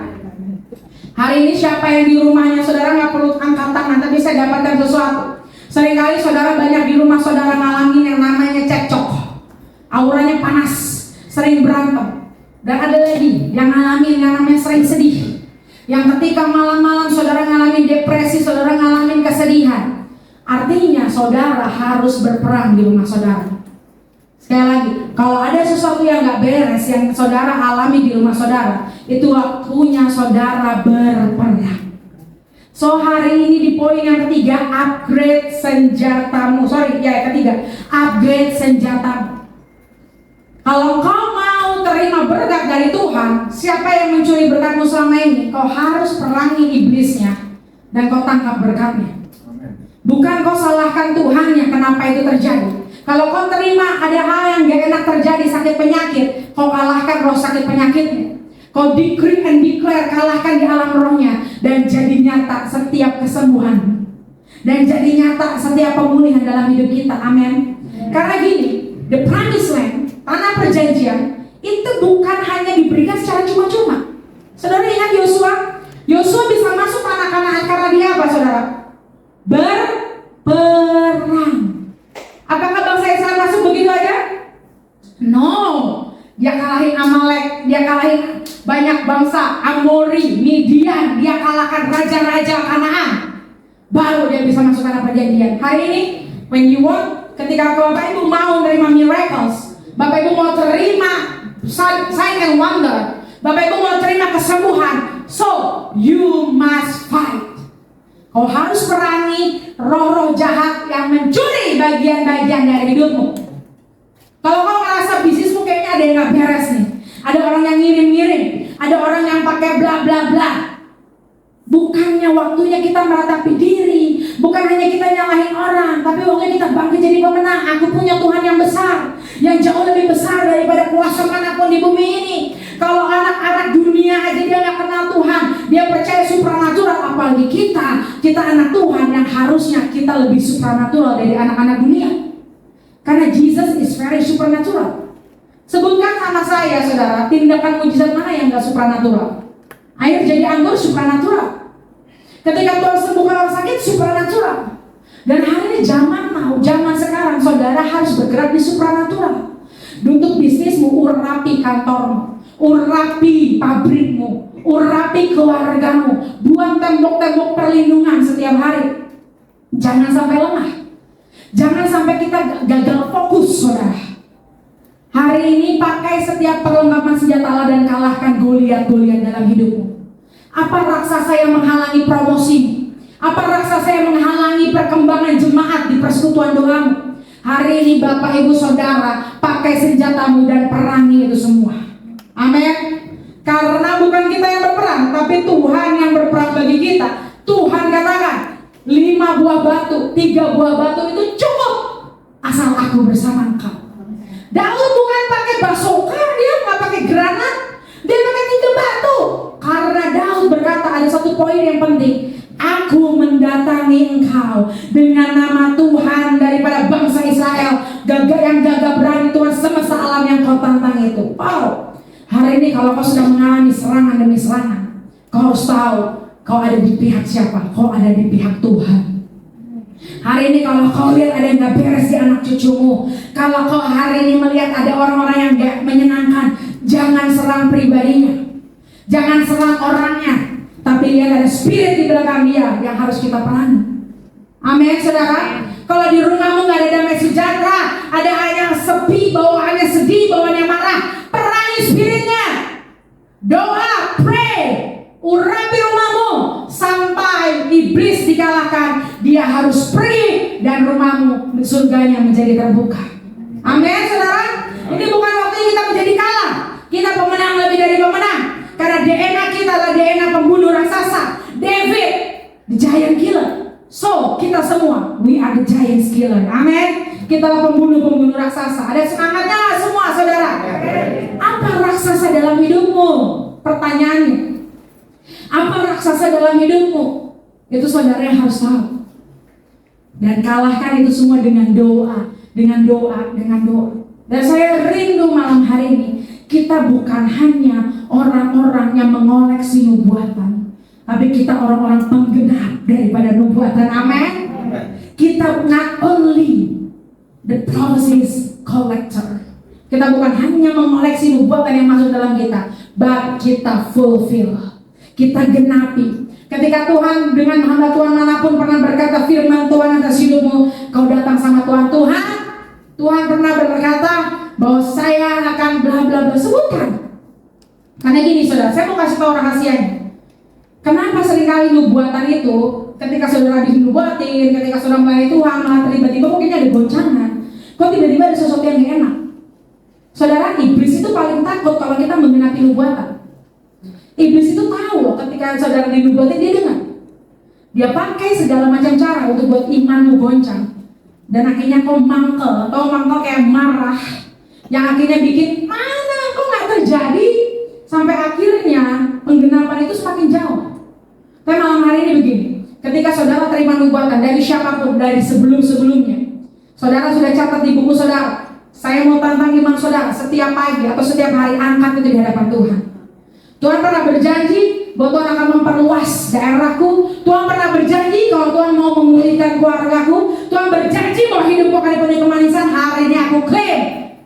Hari ini siapa yang di rumahnya saudara nggak perlu angkat tangan, tapi saya dapatkan sesuatu. Seringkali saudara banyak di rumah saudara ngalamin yang namanya cekcok, auranya panas, sering berantem. Dan ada lagi yang ngalamin yang namanya sering sedih, yang ketika malam-malam saudara ngalamin depresi, saudara ngalamin kesedihan. Artinya saudara harus berperang di rumah saudara. Sekali lagi, kalau ada sesuatu yang gak beres yang saudara alami di rumah saudara, itu waktunya saudara berperang. So hari ini di poin yang ketiga, upgrade senjatamu. Upgrade senjatamu. Kalau kau mau terima berkat dari Tuhan, siapa yang mencuri berkatmu selama ini, kau harus perangi iblisnya dan kau tangkap berkatnya. Bukan kau salahkan Tuhannya kenapa itu terjadi. Kalau kau terima ada hal yang gak enak terjadi, sakit penyakit, kau kalahkan roh sakit penyakitnya. Kau decree and declare, kalahkan di alam rohnya, dan jadi nyata setiap kesembuhan, dan jadi nyata setiap pemulihan dalam hidup kita. Amin. Karena gini, the promised land, tanah perjanjian, itu bukan hanya diberikan secara cuma-cuma. Saudara ingat Yosua? Yosua bisa masuk tanah Kanaan karena dia apa, saudara? Berperang. Apakah bangsa Israel masuk begitu aja? No. Dia kalahin Amalek, dia kalahin banyak bangsa, Amori, Midian, dia kalahkan raja-raja Kanaan. Baru dia bisa masuk tanah perjanjian. Hari ini, when you want, ketika Bapak Ibu mau menerima miracles, Bapak Ibu mau terima sign and wonder, Bapak Ibu mau terima kesembuhan, so you must fight. Kau harus perangi roh-roh jahat yang mencuri bagian-bagian dari hidupmu. Kalau kau merasa bisnismu kayaknya ada yang gak beres nih, ada orang yang ngirim-ngirim, ada orang yang pakai bla bla bla, bukannya waktunya kita meratapi diri, bukan hanya kita nyalahin orang, tapi waktunya kita bangkit jadi pemenang. Aku punya Tuhan yang besar, yang jauh lebih besar daripada kuasa manapun di bumi ini. Kalau anak-anak dunia aja dia gak kenal Tuhan, dia percaya supranatural, apalagi kita anak Tuhan yang harusnya kita lebih supranatural dari anak-anak dunia. Karena Jesus is very supernatural. Sebutkan sama saya, saudara, tindakan mujizat mana yang gak supranatural? Air jadi anggur supranatural. Ketika Tuhan sembuhkan orang sakit supranatural. Dan hari ini zaman sekarang saudara harus bergerak di supranatural. Untuk bisnismu, urapi kantormu, urapi pabrikmu, urapi keluargamu, buat tembok-tembok perlindungan setiap hari. Jangan sampai lemah. Jangan sampai kita gagal fokus, saudara. Hari ini pakai setiap perlengkapan senjata Allah dan kalahkan Goliat-Goliat dalam hidupmu. Apa raksasa yang menghalangi promosimu? Apa raksasa yang menghalangi perkembangan jemaat di persekutuan doamu? Hari ini Bapak Ibu Saudara, pakai senjatamu dan perangi itu semua. Amin. Karena bukan kita yang berperang, tapi Tuhan yang berperang bagi kita. Tuhan katakan 5 buah batu, 3 buah batu itu cukup asal aku bersama engkau. Daud bukan pakai basoka, dia nggak pakai granat, dia pakai 3 batu. Karena Daud berkata ada satu poin yang penting, aku mendatangi engkau dengan nama Tuhan daripada bangsa Israel, yang gagah berani, Tuhan semesta alam yang kau tantang itu. Wow. Hari ini kalau kau sudah mengalami serangan demi serangan, kau harus tahu kau ada di pihak siapa. Kau ada di pihak Tuhan. Hari ini kalau kau lihat ada yang gak beres di anak cucumu, kalau kau hari ini melihat ada orang-orang yang gak menyenangkan, jangan serang pribadinya, jangan serang orangnya, tapi lihat ada spirit di belakang dia yang harus kita perangi. Amin, saudara. Kalau di rumahmu gak ada damai sejahtera, ada hanya sepi, bawaannya sedih, bawaannya marah, perangi spiritnya. Doa, pray, urapi rumahmu sampai iblis dikalahkan. Dia harus pergi dan rumahmu, surganya menjadi terbuka. Amin, saudara. Ini bukan waktunya kita menjadi kalah. Kita pemenang lebih dari pemenang. Karena DNA kita adalah DNA pembunuh raksasa. David, the giant killer. So, kita semua, we are the giant killer. Amin. Kita adalah pembunuh-pembunuh raksasa. Ada semangatnya semua, saudara. Apa raksasa dalam hidupmu? Pertanyaannya, apa raksasa dalam hidupmu? Itu saudara yang harus tahu. Dan kalahkan itu semua dengan doa, dengan doa, dengan doa. Dan saya rindu malam hari ini, kita bukan hanya orang-orang yang mengoleksi nubuatan, tapi kita orang-orang penggenap daripada nubuatan. Amin. Kita not only the promises collector. Kita bukan hanya mengoleksi nubuatan yang masuk dalam kita, but kita fulfill. Kita genapi. Ketika Tuhan dengan hamba Tuhan manapun pernah berkata firman Tuhan atas hidupmu, kau datang sama Tuhan. Tuhan pernah berkata bahwa saya akan bla bla bla, sebutkan. Karena gini saudara, saya mau kasih tahu rahasianya. Kenapa seringkali nubuatan itu ketika saudara dinubuatin, ketika saudara melayani Tuhan, malah tiba-tiba mungkin ada goncangan. Kok tiba-tiba ada sesuatu yang gak enak? Saudara, iblis itu paling takut kalau kita menggenapi nubuatan. Iblis itu tahu loh ketika saudara dinubuatin, dia dengar. Dia pakai segala macam cara untuk buat imanmu goncang. Dan akhirnya kau mangkel, kayak marah. Yang akhirnya bikin, mana kok gak terjadi? Sampai akhirnya penggenapan itu semakin jauh. Tapi malam hari ini begini, ketika saudara terima nubuatan dari siapapun, dari sebelum-sebelumnya, saudara sudah catat di buku saudara. Saya mau tantang iman saudara, setiap pagi atau setiap hari angkat itu di hadapan Tuhan. Tuhan pernah berjanji bahwa Tuhan akan memperluas daerahku. Tuhan pernah berjanji kalau Tuhan mau memulihkan keluargaku. Tuhan berjanji bahwa hidupku akan dipenuhi kemanisan. Hari ini aku klaim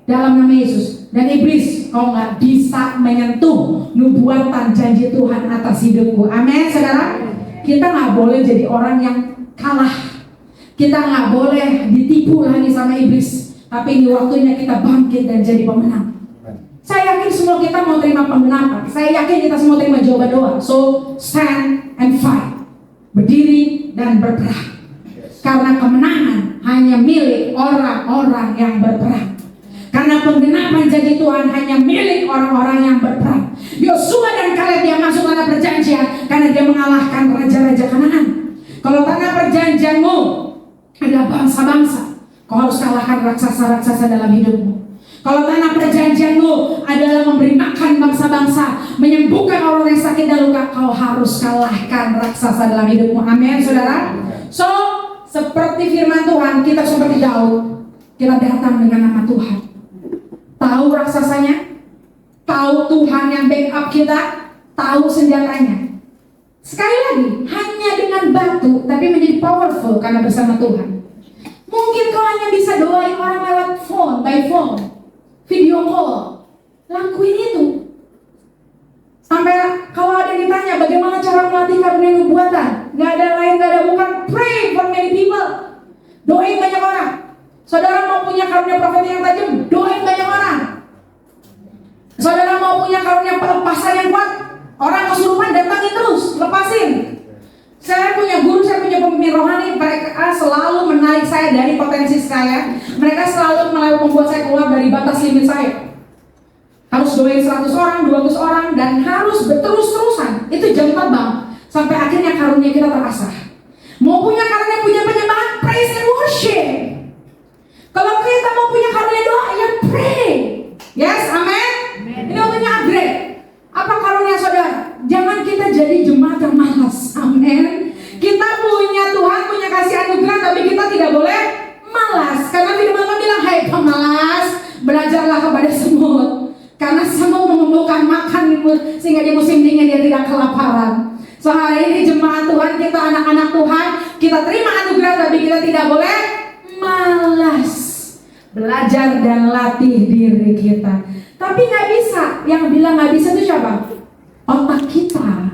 dalam nama Yesus. Dan iblis, kau gak bisa menyentuh nubuatan janji Tuhan atas hidupku. Amin, saudara. Kita gak boleh jadi orang yang kalah. Kita gak boleh ditipu lagi sama iblis. Tapi ini waktunya kita bangkit dan jadi pemenang. Saya yakin semua kita mau terima pembenaran. Saya yakin kita semua terima jawaban doa. So, stand and fight. Berdiri dan berperang. Karena kemenangan hanya milik orang-orang yang berperang. Karena penggenapan janji Tuhan hanya milik orang-orang yang berperang. Yosua dan Kaleb yang masuk tanah perjanjian karena dia mengalahkan raja-raja Kanaan. Kalau tanah perjanjianmu adalah bangsa-bangsa, kau harus kalahkan raksasa-raksasa dalam hidupmu. Kalau tanah perjanjianmu adalah memberi makan bangsa-bangsa, menyembuhkan orang yang sakit dan luka, kau harus kalahkan raksasa dalam hidupmu. Amin, saudara. So, seperti firman Tuhan, kita seperti Daud, kita datang dengan nama Tuhan. Tahu raksasanya, tahu Tuhan yang backup kita, tahu senjatanya. Sekali lagi, hanya dengan batu, tapi menjadi powerful karena bersama Tuhan. Mungkin kau hanya bisa doain orang lewat phone, by phone, video call. Lakuin itu. Sampai kalau ada yang ditanya bagaimana cara melatih karunia nubuatan, gak ada lain, gak ada bukan. Pray for many people. Doain banyak orang. Saudara mau punya karunia profeti yang tajam, doain banyak orang. Saudara mau punya karunia pelepasan yang kuat, orang kesurupan datangin terus, lepasin. Saya punya guru, saya punya pemimpin rohani, mereka selalu menarik saya dari potensi saya. Mereka selalu membuat saya keluar dari batas limit saya. Harus doain 100 orang, 200 orang, dan harus berterus-terusan. Itu jam terbang sampai akhirnya karunia kita terasah. Mau punya karunia punya penyembahan, praise and worship. Kalau kita mau punya karunia doa, ya pray. Yes, amen. Ini waktunya upgrade. Apa karunia saudara? Jangan kita jadi jemaat yang malas. Amin. Kita punya Tuhan, punya kasih anugerah, tapi kita tidak boleh malas. Karena firman Tuhan bilang, hai pemalas, belajarlah kepada semut. Karena semut mengumpulkan makan sehingga di musim dingin dia tidak kelaparan. So hari ini jemaat Tuhan, kita anak-anak Tuhan, kita terima anugerah, tapi kita tidak boleh malas belajar dan latih diri kita. Tapi nggak bisa, yang bilang nggak bisa itu siapa? Otak kita.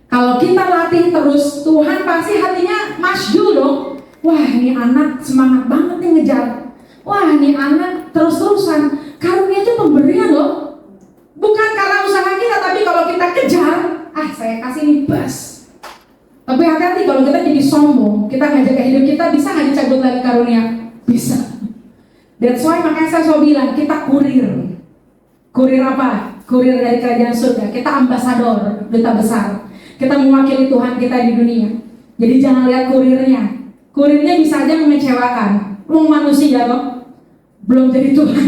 Kalau kita latih terus, Tuhan pasti hatinya masjul dong. Wah, ini anak semangat banget nih ngejar. Wah, ini anak terus-terusan. Karunia itu pemberian loh. Bukan karena usaha kita, tapi kalau kita kejar, saya kasih nih bas. Tapi hati-hati kalau kita jadi sombong, kita ngajak ke hidup kita, bisa nggak dicabut lagi karunia? Bisa. That's why makanya saya selalu bilang, kita kurir. Kurir apa? Kurir dari kerajaan surga. Kita ambasador, duta besar. Kita mewakili Tuhan kita di dunia. Jadi jangan lihat kurirnya. Kurirnya bisa aja mengecewakan. Lu manusia loh, belum jadi Tuhan.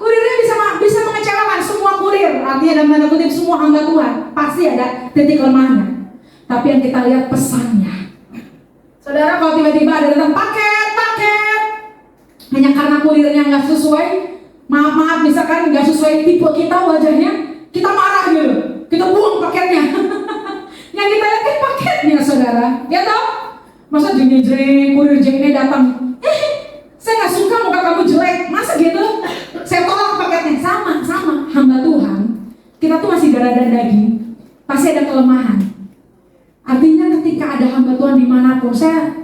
Kurirnya bisa mengecewakan. Semua kurir, artinya dalam tanda kutip semua hamba Tuhan pasti ada titik lemahnya. Tapi yang kita lihat pesannya. Saudara, kalau tiba-tiba ada datang paket, hanya karena kurirnya nggak sesuai, maaf misalkan nggak sesuai tipe kita wajahnya, kita marah gitu, kita buang paketnya. Yang kita lihat kan paketnya, saudara, ya toh? Masa jeng-jeng kurir jengnya datang, saya nggak suka muka kamu jelek, masa gitu? Saya tolak paketnya. Sama hamba Tuhan, kita tuh masih darah dan daging, pasti ada kelemahan. Artinya ketika ada hamba Tuhan dimanapun,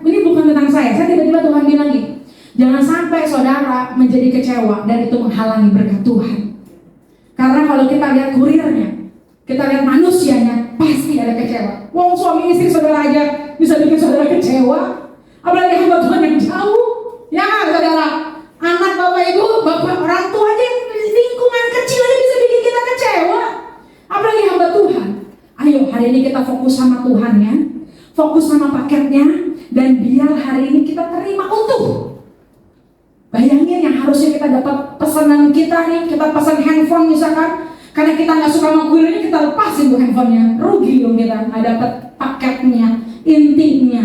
ini bukan tentang saya tiba-tiba Tuhan bilang gitu, jangan sampai saudara menjadi kecewa dan itu menghalangi berkat Tuhan. Karena kalau kita lihat kurirnya, kita lihat manusianya, pasti ada kecewa. Wong suami istri saudara aja bisa bikin saudara kecewa, apalagi hamba Tuhan yang jauh. Ya saudara, anak bapak ibu, bapak orang tua aja, lingkungan kecil aja bisa bikin kita kecewa, apalagi hamba Tuhan. Ayo hari ini kita fokus sama Tuhan ya, fokus sama paketnya, dan biar hari ini kita terima utuh. Bayangin yang harusnya kita dapat pesanan kita nih, kita pesan handphone misalkan, karena kita nggak suka sama kurirnya, kita lepasin tuh handphonenya, rugi dong kita nggak dapat paketnya, intinya.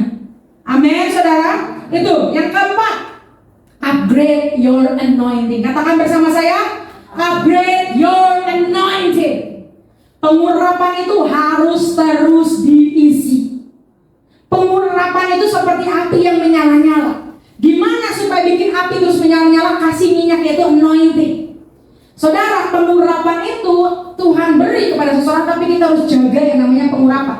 Amin saudara. Itu yang keempat, upgrade your anointing. Katakan bersama saya, upgrade your anointing. Pengurapan itu harus terus diisi. Pengurapan itu seperti api yang menyala-nyala. Gimana supaya bikin api terus menyala-nyala? Kasih minyak, yaitu anointing. Saudara, pengurapan itu Tuhan beri kepada seseorang, tapi kita harus jaga yang namanya pengurapan.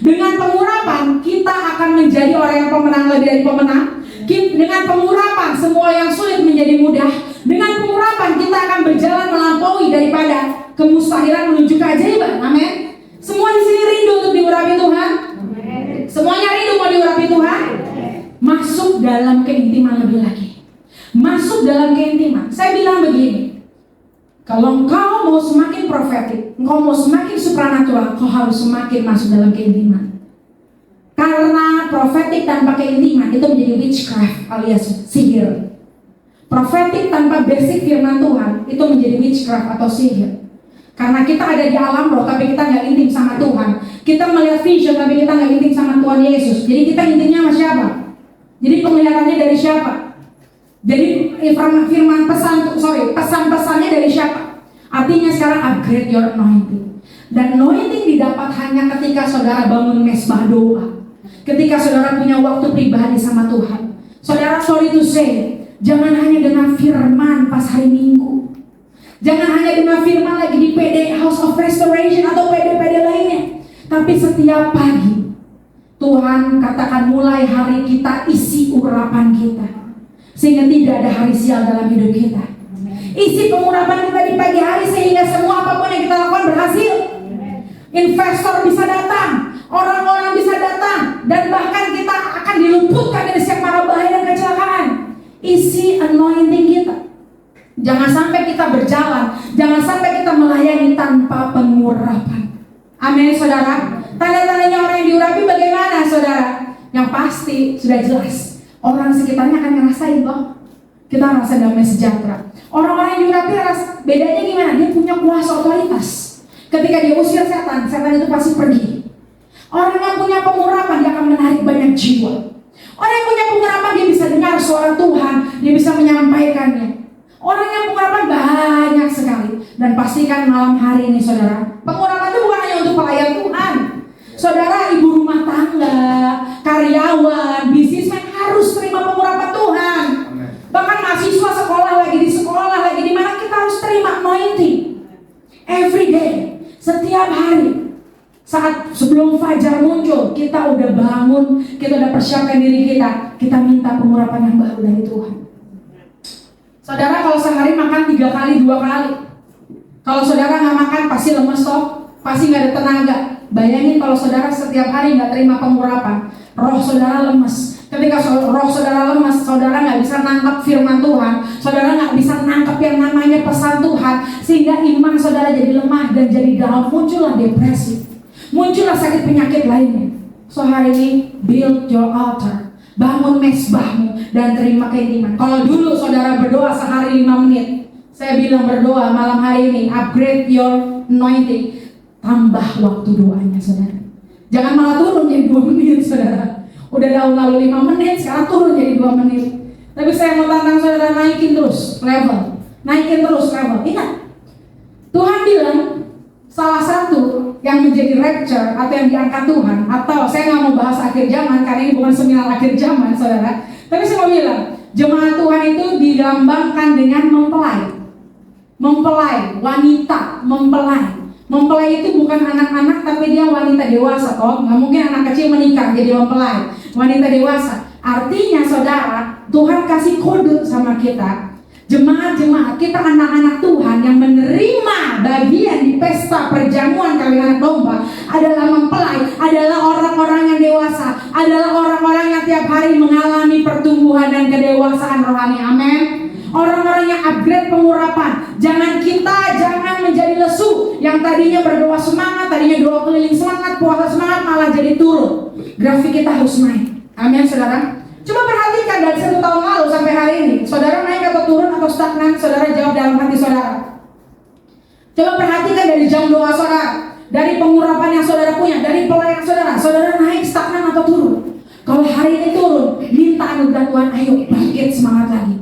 Dengan pengurapan kita akan menjadi orang yang pemenang lebih dari pemenang. Dengan pengurapan semua yang sulit menjadi mudah. Dengan pengurapan kita akan berjalan melampaui daripada kemustahilan menuju keajaiban. Amin. Semua di sini rindu untuk diurapi Tuhan. Semuanya rindu mau diurapi Tuhan. Masuk dalam keintiman lebih lagi. Masuk dalam keintiman. Saya bilang begini, kalau engkau mau semakin profetik, engkau mau semakin supranatural, engkau harus semakin masuk dalam keintiman. Karena profetik tanpa keintiman itu menjadi witchcraft alias sihir. Profetik tanpa basic firman Tuhan itu menjadi witchcraft atau sihir. Karena kita ada di alam roh tapi kita nggak intim sama Tuhan. Kita melihat vision tapi kita nggak intim sama Tuhan Yesus. Jadi kita intimnya sama siapa? Jadi penglihatannya dari siapa? Jadi pesan-pesannya dari siapa? Artinya sekarang upgrade your anointing. Dan anointing didapat hanya ketika saudara bangun mesbah doa. Ketika saudara punya waktu pribadi sama Tuhan. Saudara, sorry to say, jangan hanya dengar firman pas hari Minggu. Jangan hanya dengar firman lagi di PD House of Restoration atau PD-PD lainnya. Tapi setiap pagi Tuhan katakan mulai hari kita isi urapan kita, sehingga tidak ada hari sial dalam hidup kita. Isi pengurapan kita di pagi hari sehingga semua apapun yang kita lakukan berhasil. Investor bisa datang, orang-orang bisa datang, dan bahkan kita akan diluputkan dari setiap mara bahaya dan kecelakaan. Isi anointing kita. Jangan sampai kita berjalan, jangan sampai kita melayani tanpa pengurapan. Amin saudara. Tanda-tandanya orang yang diurapi bagaimana saudara? Yang pasti sudah jelas, orang sekitarnya akan ngerasain loh, kita rasa damai sejahtera. Orang-orang yang diurapi bedanya gimana? Dia punya kuasa otoritas. Ketika dia usir setan, setan itu pasti pergi. Orang yang punya pengurapan, dia akan menarik banyak jiwa. Orang yang punya pengurapan, dia bisa dengar suara Tuhan, dia bisa menyampaikannya. Orang yang pengurapan banyak sekali. Dan pastikan malam hari ini saudara, pengurapan itu bukan hanya untuk pelayan Tuhan. Saudara, ibu rumah tangga, hari saat sebelum fajar muncul, kita udah bangun, kita udah persiapkan diri kita minta pengurapan yang baru dari Tuhan. Saudara kalau sehari makan 3 kali, 2 kali. Kalau saudara nggak makan pasti lemes toh, pasti nggak ada tenaga. Bayangin kalau saudara setiap hari nggak terima pengurapan, roh saudara lemes. Ketika roh saudara lemes, saudara nggak bisa nangkap firman Tuhan, saudara nggak bisa nangkap yang namanya pesan Tuhan, sehingga iman saudara jadi lemah dan jadi down, muncullah depresi, muncullah sakit penyakit lainnya. So hari ini build your altar, bangun mesbahmu dan terima keintiman. Kalau dulu saudara berdoa sehari 5 menit, saya bilang berdoa malam hari ini upgrade your anointing, tambah waktu doanya saudara. Jangan malah turun jadi 2 menit saudara. Udah lalu 5 menit, sekarang turun jadi 2 menit. Tapi saya mau tantang saudara naikin terus level, naikin terus level. Ingat, Tuhan bilang salah satu yang menjadi rapture atau yang diangkat Tuhan, atau saya nggak mau bahas akhir zaman karena ini bukan seminar akhir zaman saudara. Tapi saya mau bilang jemaat Tuhan itu dilambangkan dengan mempelai, wanita mempelai. Mempelai itu bukan anak-anak tapi dia wanita dewasa toh. Nggak mungkin anak kecil menikah jadi mempelai. Wanita dewasa. Artinya saudara, Tuhan kasih kode sama kita. Jemaat-jemaat kita anak-anak Tuhan yang menerima bagian di pesta perjamuan kawin anak domba adalah mempelai, adalah orang-orang yang dewasa, adalah orang-orang yang tiap hari mengalami pertumbuhan dan kedewasaan rohani. Amin. Orang-orang yang upgrade pengurapan. Jangan menjadi lesu. Yang tadinya berdoa semangat, tadinya doa keliling semangat, puasa semangat, malah jadi turun. Grafik kita harus naik. Amin saudara. Coba perhatikan dari 1 tahun lalu sampai hari ini, saudara naik atau turun atau stagnan? Saudara jawab dalam hati saudara. Coba perhatikan dari jam doa saudara, dari pengurapan yang saudara punya, dari pelayanan saudara. Saudara naik, stagnan atau turun? Kalau hari ini turun, minta anugerah Tuhan, ayo bangkit semangat lagi.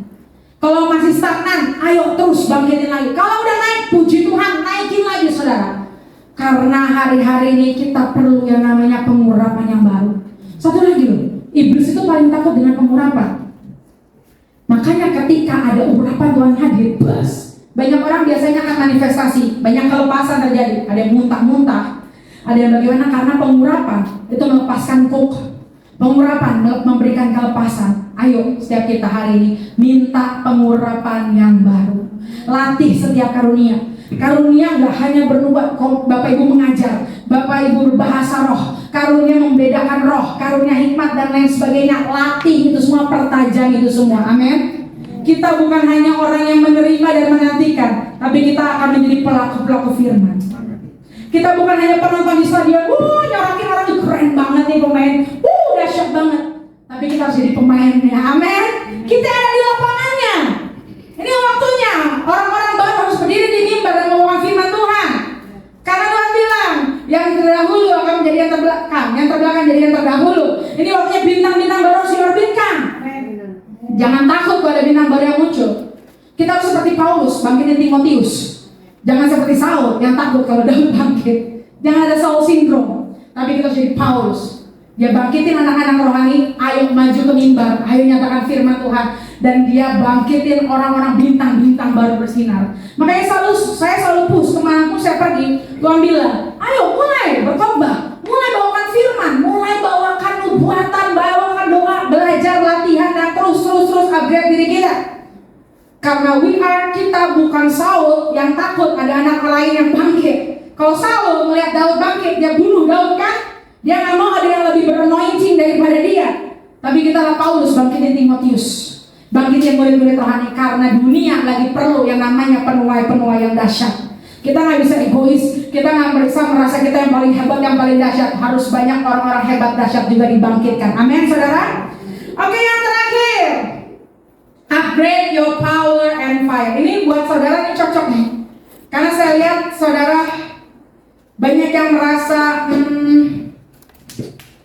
Kalau masih stagnan, ayo terus bangkitin lagi. Kalau udah naik, puji Tuhan, naikin lagi saudara. Karena hari-hari ini kita perlu yang namanya pengurapan yang baru. Satu lagi loh, iblis itu paling takut dengan pengurapan. Makanya ketika ada urapan Tuhan hadir, banyak orang biasanya akan manifestasi, banyak kelepasan terjadi. Ada yang muntah-muntah, ada yang bagaimana karena pengurapan itu melepaskan kok. Pengurapan memberikan kelepasan. Ayo setiap kita hari ini minta pengurapan yang baru. Latih setiap karunia. Karunia nggak hanya bernubuat, Bapak Ibu mengajar, Bapak Ibu berbahasa roh, karunia membedakan roh, karunia hikmat dan lain sebagainya. Latih itu semua, pertajam itu semua. Amin. Kita bukan hanya orang yang menerima dan menantikan, tapi kita akan menjadi pelaku-pelaku firman. Kita bukan hanya penonton di stadion, nyorakin orang itu keren banget nih pemain, dahsyat banget. Tapi kita harus jadi pemainnya, amin. Kita ada di lapangannya. Ini waktunya orang-orang baru harus berdiri di mimbar dan membawakan firman Tuhan. Karena Tuhan bilang, yang terdahulu akan menjadi yang terbelakang, yang terbelakang jadi yang terdahulu. Ini waktunya bintang-bintang baru harus diorbitkan. Jangan takut kalau ada bintang baru yang muncul. Kita harus seperti Paulus, bangkitin Timotius. Jangan seperti Saul yang takut kalau Daud bangkit. Jangan ada Saul syndrome. Tapi kita harus jadi Paulus. Dia bangkitin anak-anak rohani, ayo maju ke mimbar, ayo nyatakan firman Tuhan. Dan dia bangkitin orang-orang bintang-bintang baru bersinar. Makanya saya selalu push, kemanapun saya pergi, Tuhan bilang, ayo mulai berkhotbah, mulai bawakan firman, mulai bawakan nubuatan, bawakan doa, belajar, latihan, dan terus upgrade diri kita. Karena kita bukan Saul yang takut ada anak lain yang bangkit. Kalau Saul melihat Daud bangkit, dia bunuh Daud kan? Dia nggak mau ada yang lebih beranointing daripada dia. Tapi kita lah Paulus, bangkitin Timotius, bangkitin murid-murid rohani. Karena dunia lagi perlu yang namanya penuai-penuai yang dahsyat. Kita nggak bisa egois, kita nggak bisa merasa kita yang paling hebat, yang paling dahsyat. Harus banyak orang-orang hebat dahsyat juga dibangkitkan. Amin, saudara. Oke, yang terakhir, upgrade your power and fire. Ini buat saudara ini cocok nih. Karena saya lihat saudara banyak yang merasa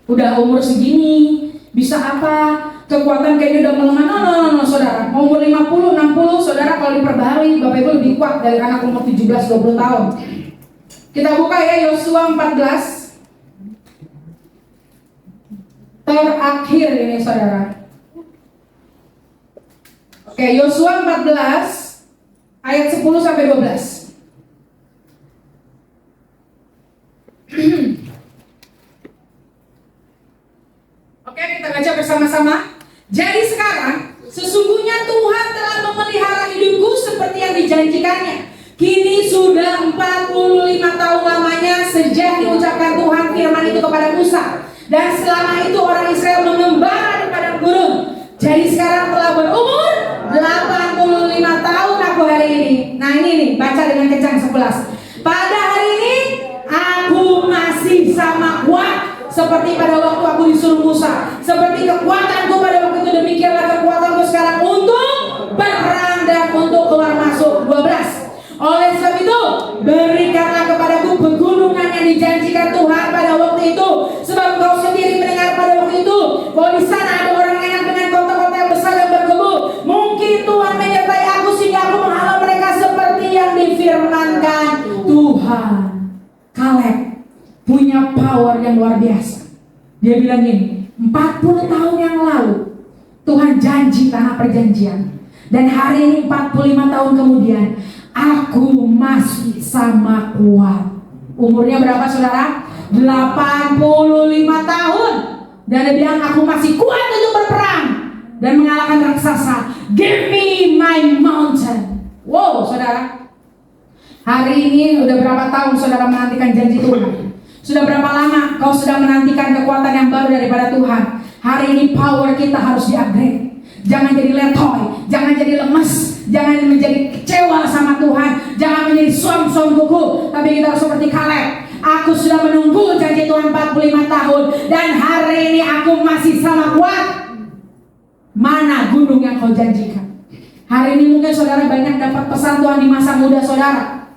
udah umur segini, bisa apa? Kekuatan kayaknya udah melemah. No, saudara. Mau umur 50, 60, saudara kalau diperbaharui, Bapak Ibu lebih kuat dari anak umur 17, 20 tahun. Kita buka ya Yosua 14. Terakhir ini saudara. Oke, Yosua 14 ayat 10 sampai 12. bersama-sama. Jadi sekarang sesungguhnya Tuhan telah memelihara hidupku seperti yang dijanjikannya. Kini sudah 45 tahun lamanya sejak diucapkan Tuhan firman itu kepada Musa. Dan selama itu orang Israel mengembara di padang gurun. Jadi sekarang telah berumur 85 tahun aku hari ini. Nah ini nih, baca dengan kencang 11. Pada hari ini aku masih sama kuat seperti pada waktu aku disuruh Musa. Seperti kekuatanku pada waktu itu, demikianlah kekuatanku sekarang untuk berperang dan untuk keluar masuk. 12. Oleh sebab itu, berikanlah kepadaku pegunungan yang dijanjikan Tuhan pada waktu itu. Sebab kau sendiri mendengar pada waktu itu bahwa di sana ada orang enak dengan kota-kota yang besar yang berkebun. Mungkin Tuhan menyertai aku sehingga aku menghalau mereka seperti yang difirmankan Tuhan. Kaleb punya power yang luar biasa. Dia bilang ini, 40 tahun yang lalu Tuhan janji tanah perjanjian. Dan hari ini 45 tahun kemudian aku masih sama kuat. Umurnya berapa saudara? 85 tahun. Dan dia bilang aku masih kuat untuk berperang dan mengalahkan raksasa. Give me my mountain. Wow saudara, hari ini udah berapa tahun saudara menantikan janji Tuhan? Sudah berapa lama kau sudah menantikan kekuatan yang baru daripada Tuhan? Hari ini power kita harus di-upgrade. Jangan jadi letoy, jangan jadi lemes, jangan menjadi kecewa sama Tuhan, jangan menjadi suam-suam kuku. Tapi kita harus seperti Kaleb. Aku sudah menunggu janji Tuhan 45 tahun dan hari ini aku masih sama kuat. Mana gunung yang kau janjikan? Hari ini mungkin saudara banyak dapat pesan Tuhan di masa muda saudara.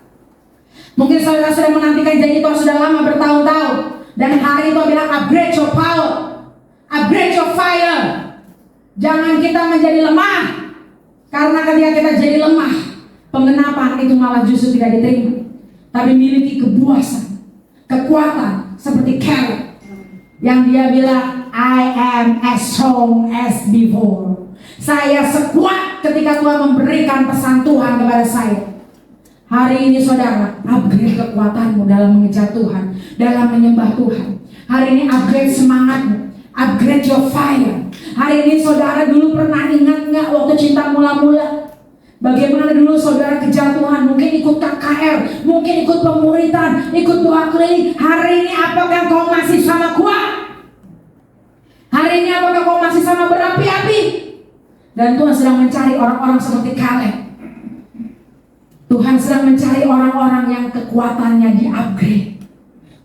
Mungkin saudara sudah menantikan janji Tuhan sudah lama bertahun-tahun. Dan hari itu bilang upgrade your power, upgrade your fire. Jangan kita menjadi lemah. Karena ketika kita jadi lemah, penggenapan itu malah justru tidak diterima. Tapi miliki kepuasan, kekuatan seperti Caleb yang dia bilang I am as strong as before. Saya sekuat ketika Tuhan memberikan pesan Tuhan kepada saya. Hari ini saudara, upgrade kekuatanmu dalam mengejar Tuhan, dalam menyembah Tuhan. Hari ini upgrade semangatmu, upgrade your fire. Hari ini saudara dulu pernah ingat nggak waktu cinta mula-mula? Bagaimana dulu saudara kejar Tuhan? Mungkin ikut KKR, mungkin ikut pemuritan, ikut doa keliling. Hari ini apakah kau masih sama kuat? Hari ini apakah kau masih sama berapi-api? Dan Tuhan sedang mencari orang-orang seperti Kaleb. Tuhan sedang mencari orang-orang yang kekuatannya di-upgrade.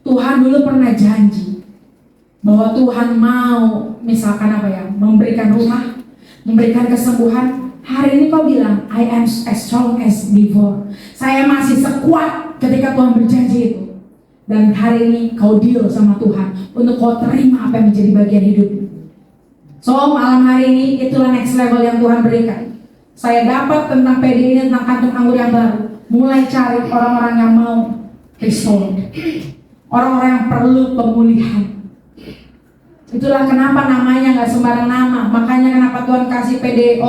Tuhan dulu pernah janji bahwa Tuhan mau misalkan apa ya, memberikan rumah, memberikan kesembuhan. Hari ini kau bilang I am as strong as before. Saya masih sekuat ketika Tuhan berjanji itu. Dan hari ini kau deal sama Tuhan untuk kau terima apa yang menjadi bagian hidupmu. So malam hari ini itulah next level yang Tuhan berikan. Saya dapat tentang PD ini, tentang kantung anggur yang baru. Mulai cari orang-orang yang mau restore, orang-orang yang perlu pemulihan. Itulah kenapa namanya nggak sembarang nama. Makanya kenapa Tuhan kasih PD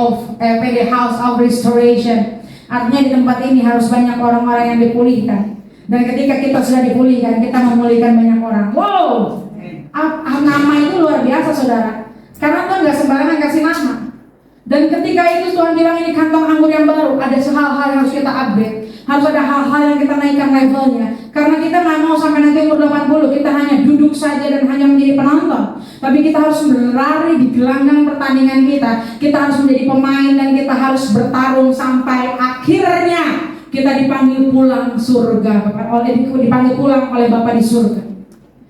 House of Restoration. Artinya di tempat ini harus banyak orang-orang yang dipulihkan. Dan ketika kita sudah dipulihkan, kita memulihkan banyak orang. Wow, nama itu luar biasa saudara. Karena Tuhan nggak sembarangan kasih nama. Dan ketika itu Tuhan bilang ini kantong anggur yang baru. Ada hal-hal yang harus kita upgrade. Harus ada hal-hal yang kita naikkan levelnya. Karena kita nggak mau sampai nanti umur 80 kita hanya duduk saja dan hanya menjadi penonton. Tapi kita harus berlari di gelanggang pertandingan kita. Kita harus menjadi pemain dan kita harus bertarung sampai akhirnya kita dipanggil pulang surga. Dipanggil pulang oleh Bapa di surga.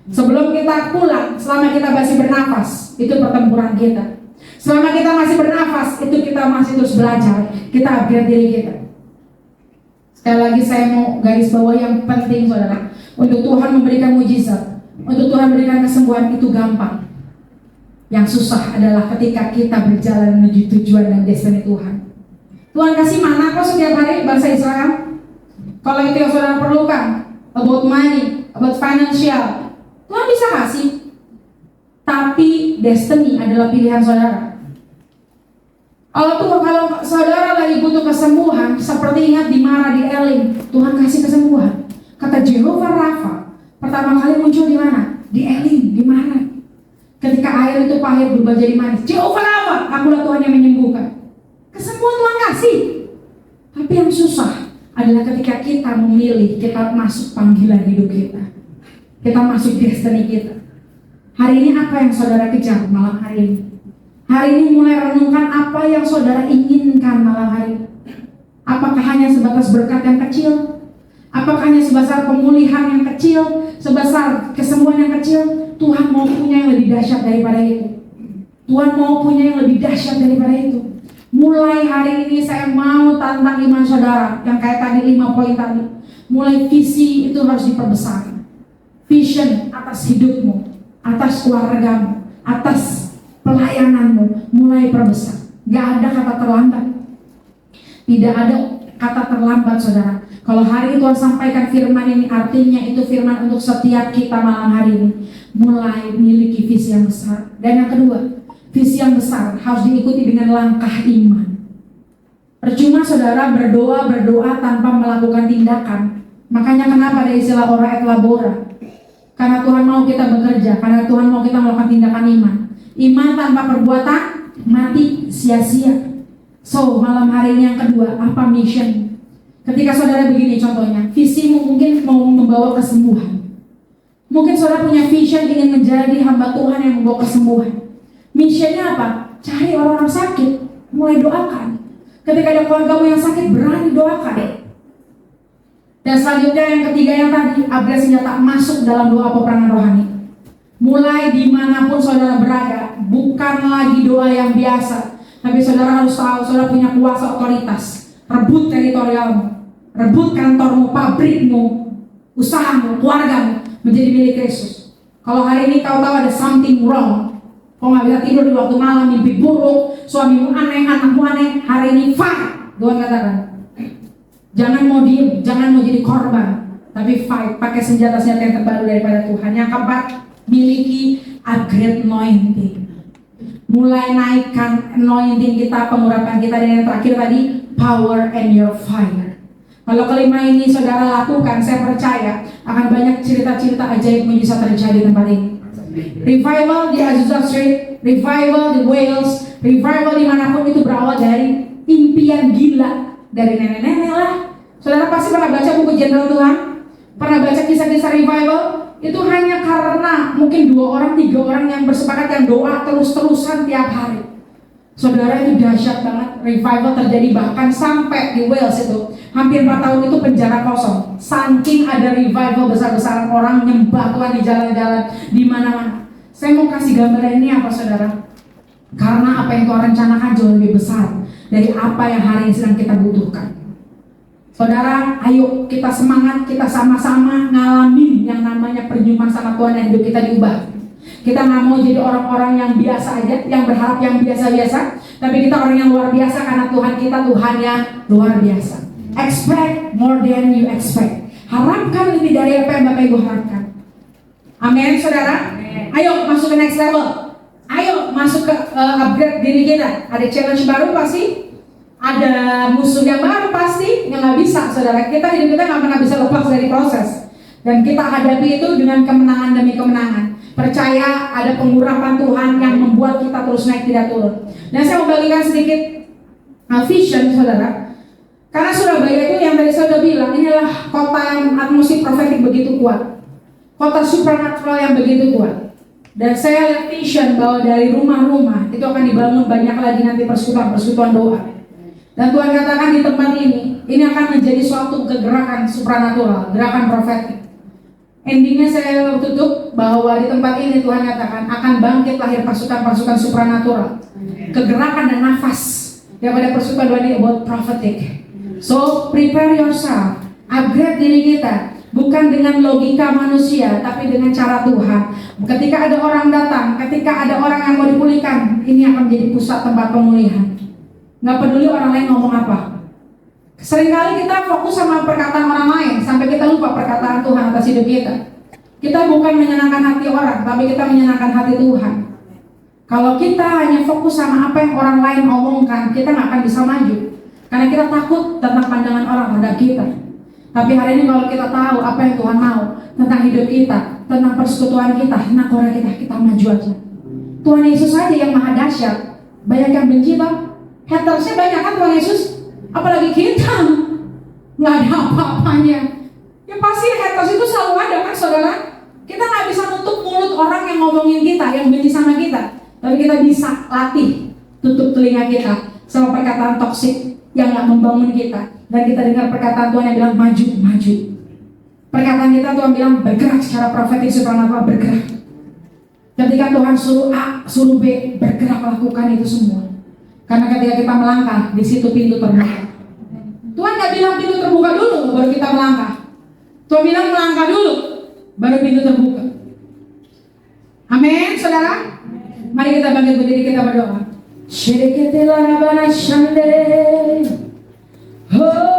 Sebelum kita pulang, selama kita masih bernafas, itu pertempuran kita. Selama kita masih bernafas, itu kita masih terus belajar. Kita upgrade diri kita. Sekali lagi saya mau garis bawah yang penting saudara. Untuk Tuhan memberikan mujizat, untuk Tuhan memberikan kesembuhan itu gampang. Yang susah adalah ketika kita berjalan menuju tujuan dan destiny Tuhan. Tuhan kasih mana kok setiap hari bangsa Israel. Kalau itu yang saudara perlukan, about money, about financial, Tuhan bisa kasih. Tapi destiny adalah pilihan saudara. Kalau saudara lagi butuh kesembuhan, seperti ingat di Mara di Elim, Tuhan kasih kesembuhan. Kata Jehovah Rafa, pertama kali muncul di mana? Di Elim, di Mara. Ketika air itu pahit berubah jadi manis. Jehovah Rafa, akulah Tuhan yang menyembuhkan. Kesembuhan Tuhan kasih. Tapi yang susah adalah ketika kita memilih, kita masuk panggilan hidup kita. Kita masuk destiny kita. Hari ini apa yang saudara kejar malam hari ini? Hari ini mulai renungkan apa yang saudara inginkan malam hari ini. Apakah hanya sebatas berkat yang kecil? Apakah hanya sebesar pemulihan yang kecil? Sebesar kesembuhan yang kecil? Tuhan mau punya yang lebih dahsyat daripada itu. Tuhan mau punya yang lebih dahsyat daripada itu. Mulai hari ini saya mau tantang iman saudara. Yang kayak tadi 5 poin tadi. Mulai visi itu harus diperbesar. Vision atas hidupmu, atas keluargamu, atas pelayananmu, mulai perbesar. Gak ada kata terlambat. Tidak ada kata terlambat saudara. Kalau hari ini Tuhan sampaikan firman ini, artinya itu firman untuk setiap kita malam hari ini. Mulai miliki visi yang besar. Dan yang kedua, visi yang besar harus diikuti dengan langkah iman. Percuma saudara berdoa tanpa melakukan tindakan. Makanya kenapa ada istilah ora et labora? Karena Tuhan mau kita bekerja, karena Tuhan mau kita melakukan tindakan iman. Iman tanpa perbuatan mati sia-sia. So, malam hari ini yang kedua, apa mission? Ketika saudara begini contohnya, visimu mungkin mau membawa kesembuhan. Mungkin saudara punya vision ingin menjadi hamba Tuhan yang membawa kesembuhan. Missionnya apa? Cari orang-orang sakit, mulai doakan. Ketika ada keluargamu yang sakit, berani doakan. Dan selanjutnya yang ketiga yang tadi, upgrade senjata, masuk dalam doa peperangan rohani. Mulai dimanapun saudara berada, bukan lagi doa yang biasa. Tapi saudara harus tahu, saudara punya kuasa otoritas. Rebut teritorialmu, rebut kantormu, pabrikmu, usahamu, keluargamu menjadi milik Yesus. Kalau hari ini kau tahu ada something wrong, kau gak bisa tidur di waktu malam, mimpi buruk, suamimu aneh, anakmu aneh, hari ini fight. Tuhan katakan, jangan mau diem, jangan mau jadi korban, tapi fight, pakai senjata-senjata yang terbaru daripada Tuhan. Yang keempat, miliki upgrade anointing. Mulai naikkan anointing kita, pengurapan kita. Dan yang terakhir tadi, power and your fire. Kalau kelima ini saudara lakukan, saya percaya akan banyak cerita-cerita ajaib yang bisa terjadi di tempat ini. Revival di Azusa Street, revival di Wales, revival dimanapun itu berawal dari impian gila dari nenek-nenek lah. Saudara pasti pernah baca buku Jenderal Tuhan, pernah baca kisah-kisah revival. Itu hanya karena mungkin 2 orang, 3 orang yang bersepakat yang doa terus-terusan tiap hari. Saudara, itu dahsyat banget. Revival terjadi bahkan sampai di Wales itu hampir 4 tahun itu penjara kosong. Saking ada revival besar-besaran, orang nyembah Tuhan di jalan-jalan, di mana-mana. Saya mau kasih gambaran ini apa saudara? Karena apa yang Tuhan rencanakan jauh lebih besar dari apa yang hari ini sedang kita butuhkan. Saudara, ayo kita semangat, kita sama-sama ngalamin yang namanya perjumpaan sama Tuhan dan hidup kita diubah. Kita nggak mau jadi orang-orang yang biasa aja, yang berharap yang biasa-biasa, tapi kita orang yang luar biasa karena Tuhan kita Tuhan yang luar biasa. Expect more than you expect. Harapkan lebih dari apa yang Bapak Ibu harapkan. Amin, saudara. Ayo masuk ke next level. Ayo masuk ke upgrade diri kita. Ada challenge baru pasti. Ada musuh yang baru pasti, yang nggak bisa saudara. Hidup kita nggak pernah bisa lepas dari proses. Dan kita hadapi itu dengan kemenangan demi kemenangan. Percaya ada pengurapan Tuhan yang membuat kita terus naik tidak turun. Dan saya mau bagikan sedikit vision saudara. Karena Surabaya itu yang tadi saya sudah bilang, ini adalah kota yang atmosfer profetik begitu kuat. Kota supernatural yang begitu kuat. Dan saya lihat vision bahwa dari rumah-rumah itu akan dibangun banyak lagi nanti persekutuan doa. Dan Tuhan katakan di tempat ini akan menjadi suatu kegerakan supranatural, gerakan profetik. Endingnya saya tutup bahwa di tempat ini Tuhan katakan akan bangkit lahir pasukan-pasukan supranatural, kegerakan dan nafas daripada persekutuan doa ini about prophetic. So prepare yourself, upgrade diri kita, bukan dengan logika manusia, tapi dengan cara Tuhan. Ketika ada orang datang, ketika ada orang yang mau dipulihkan, ini akan menjadi pusat tempat pemulihan. Nggak peduli orang lain ngomong apa. Seringkali kita fokus sama perkataan orang lain sampai kita lupa perkataan Tuhan atas hidup kita. Kita bukan menyenangkan hati orang, tapi kita menyenangkan hati Tuhan. Kalau kita hanya fokus sama apa yang orang lain omongkan, kita nggak akan bisa maju. Karena kita takut tentang pandangan orang terhadap kita. Tapi hari ini kalau kita tahu apa yang Tuhan mau tentang hidup kita, tentang persekutuan kita, tentang orang kita maju aja. Tuhan Yesus saja yang maha dahsyat. Banyak yang benci toh. Hatersnya banyak kan Tuhan Yesus. Apalagi kita, nggak ada apa-apanya. Ya pasti haters itu selalu ada kan saudara. Kita nggak bisa nutup mulut orang yang ngomongin kita, yang benci sama kita. Tapi kita bisa latih tutup telinga kita sama perkataan toksik yang nggak membangun kita. Dan kita dengar perkataan Tuhan yang bilang maju, maju. Perkataan kita Tuhan bilang bergerak secara profetis supernatural, bergerak. Ketika Tuhan suruh A, suruh B, bergerak lakukan itu semua. Karena ketika kita melangkah, di situ pintu terbuka. Tuhan nggak bilang pintu terbuka dulu, baru kita melangkah. Tuhan bilang melangkah dulu, baru pintu terbuka. Amin, saudara. Mari kita bangkit berdiri, kita berdoa. Shirikete larabana shande. Oh.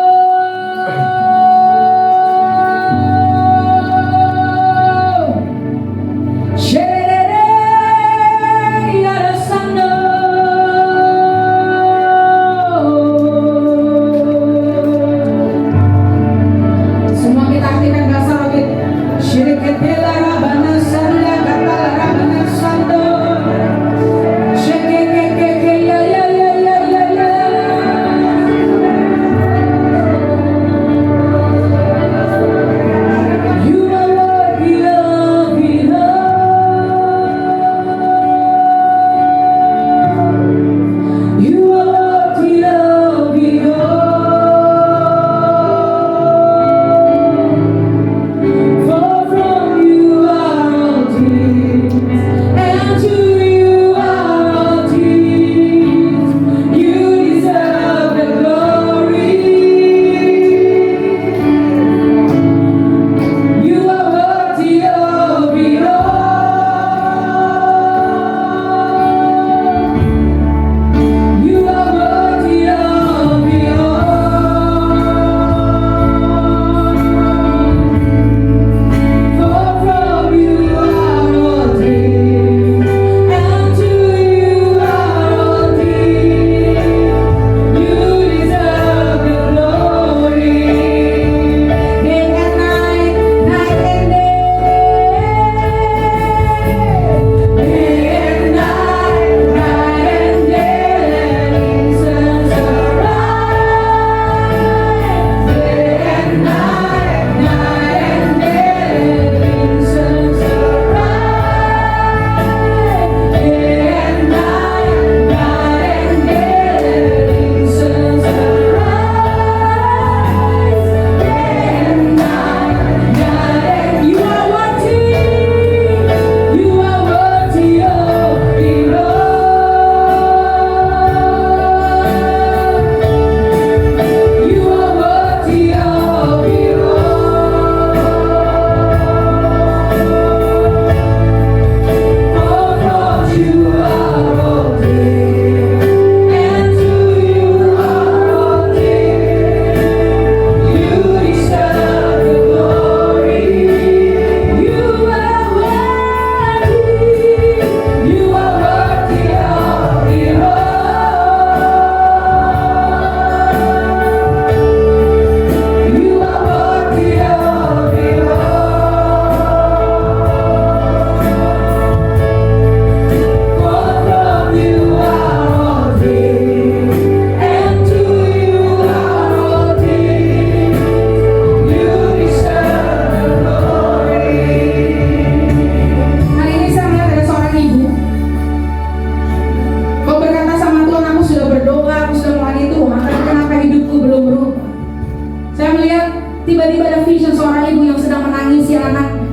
Tiba-tiba ada vision seorang ibu yang sedang menangisi anaknya.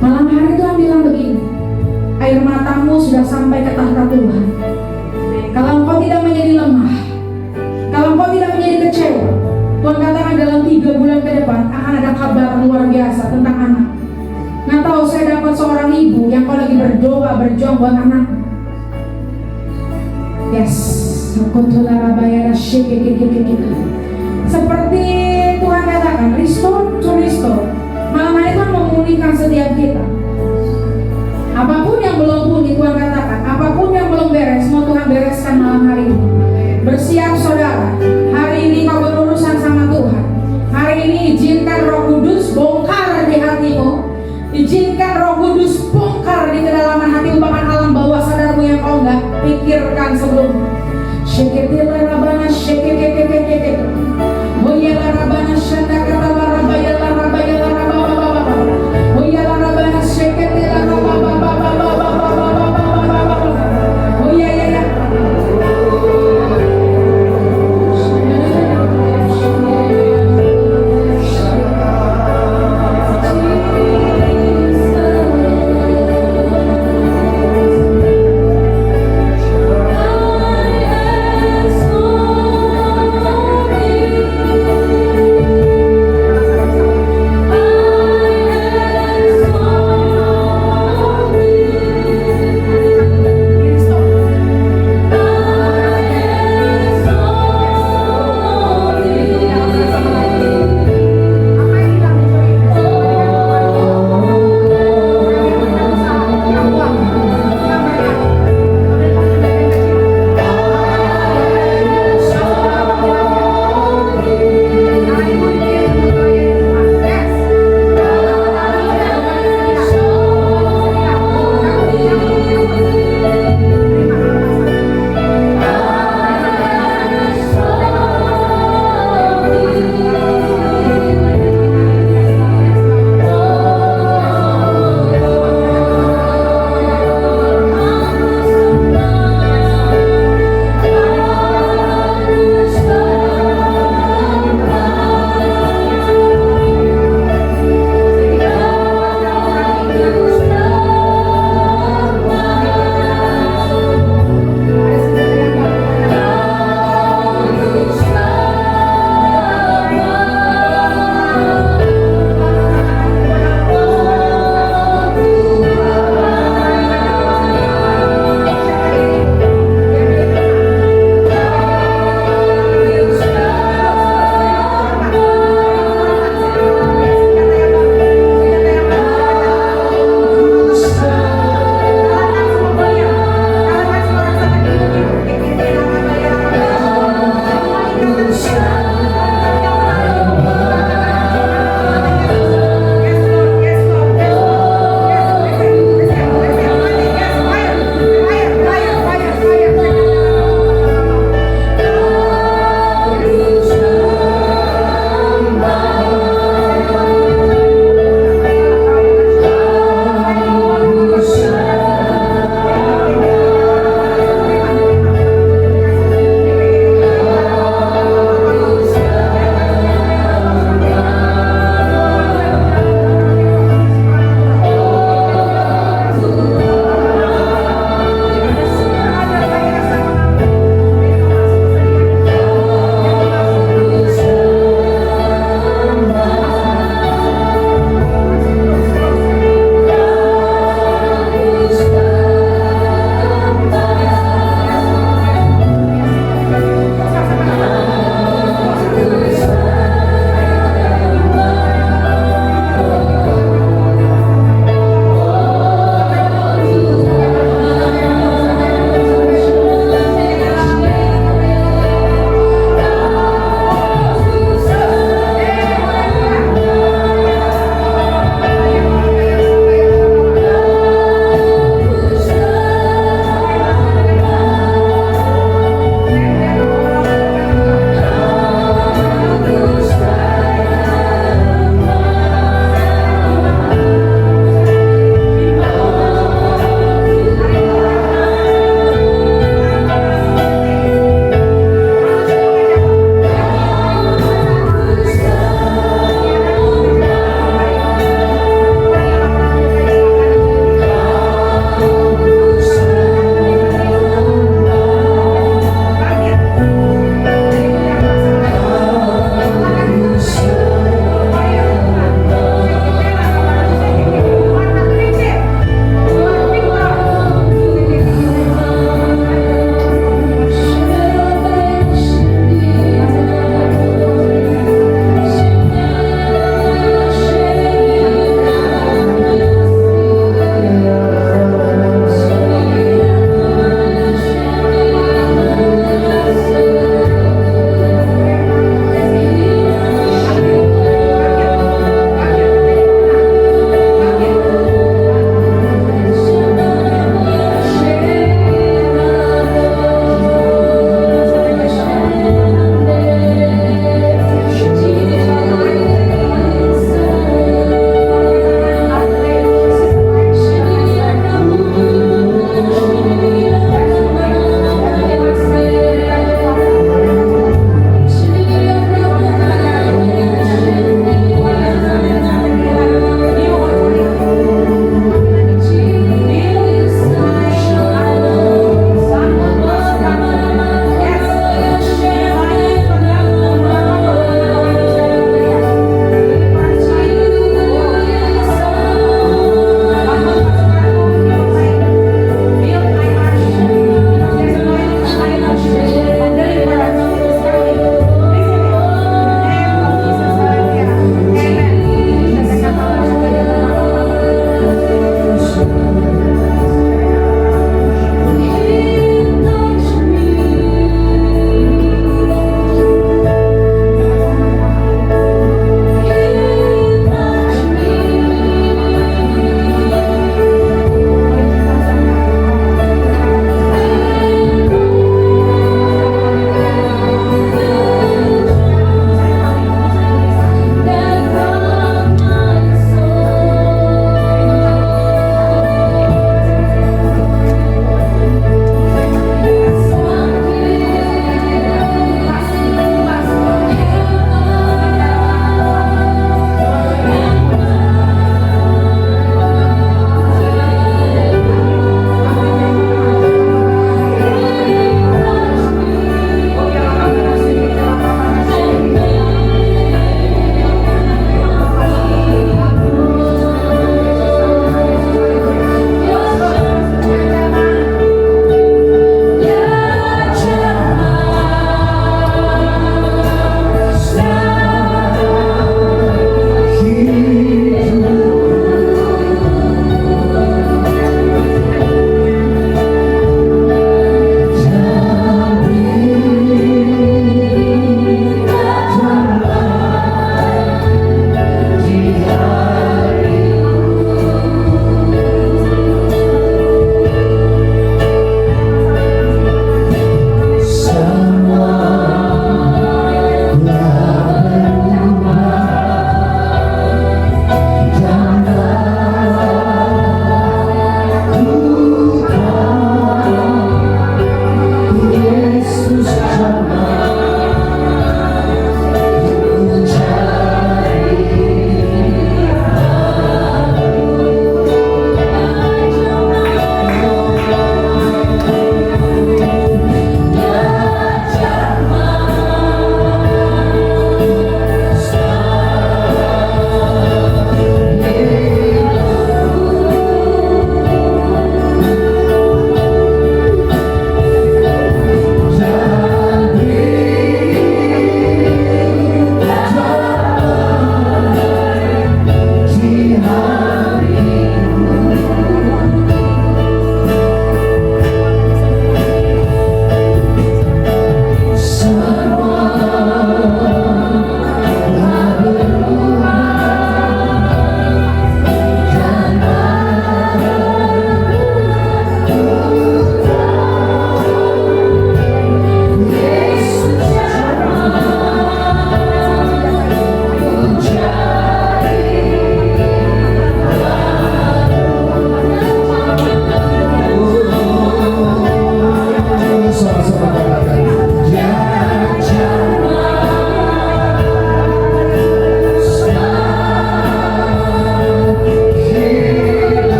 Malam hari Tuhan bilang begini, air matamu sudah sampai ke tahta Tuhan. Kalau engkau tidak menjadi lemah, kalau engkau tidak menjadi kecewa, Tuhan katakan dalam 3 bulan ke depan akan ada kabar luar biasa tentang anak. Nggak tahu, saya dapat seorang ibu yang kalau lagi berdoa berjuang buat anak. Yes, seperti Tuhan katakan, restore to restore. Malam hari Tuhan memulihkan setiap kita. Apapun yang belum pulih, Tuhan katakan, apapun yang belum beres, mau Tuhan bereskan malam hari ini. Bersiap saudara, hari ini kau berurusan sama Tuhan. Hari ini izinkan Roh Kudus bongkar di hatimu. Izinkan Roh Kudus bongkar di kedalaman hati, bahkan katakan sebelum Sheketila rabana shekekekekekeke. Hoyala rabana shandakata rabaya rabaya rababa. Hoyala rabana sheketila rababa. Hoya ya ya.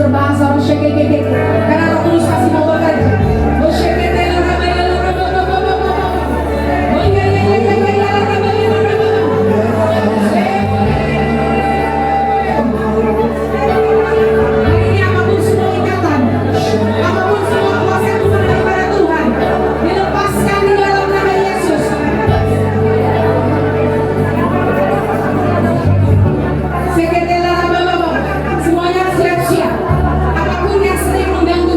berbahasa roh shekekeke. Karena Roh Kudus masih mau bekerja. Oh shekete larabaya larababa. Oh ya ya ya ya ya larabaya larababa. Hari ini apapun semua ikatan, apapun semua kuasa Tuhan daripada Tuhan, dilepaskan di dalam nama Yesus. Sekete larababa. Semuanya siap-siap. Apapun yang sering mengganggu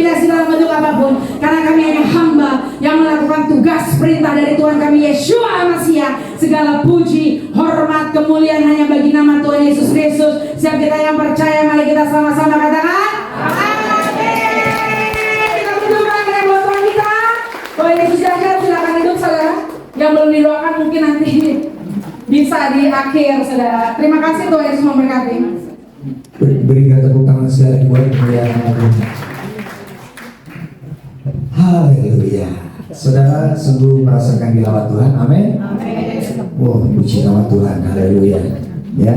intimidasi dalam bentuk apapun, karena kami hanya hamba yang melakukan tugas perintah dari Tuhan kami Yeshua Masiah. Segala puji, hormat, kemuliaan hanya bagi nama Tuhan Yesus Kristus. Siap kita yang percaya, mari kita sama-sama katakan amin. Kita berdoa kepada Tuhan kita. Tuhan Yesus silakan hidup saudara. Yang belum didoakan mungkin nanti bisa di akhir saudara. Terima kasih, Tuhan Yesus memberkati. Berikan tepuk tangan sekali buat kemuliaan Allah. Haleluya. Saudara sungguh merasakan dilawat Tuhan, amin. Wow, puji nama Tuhan, haleluya. Ya,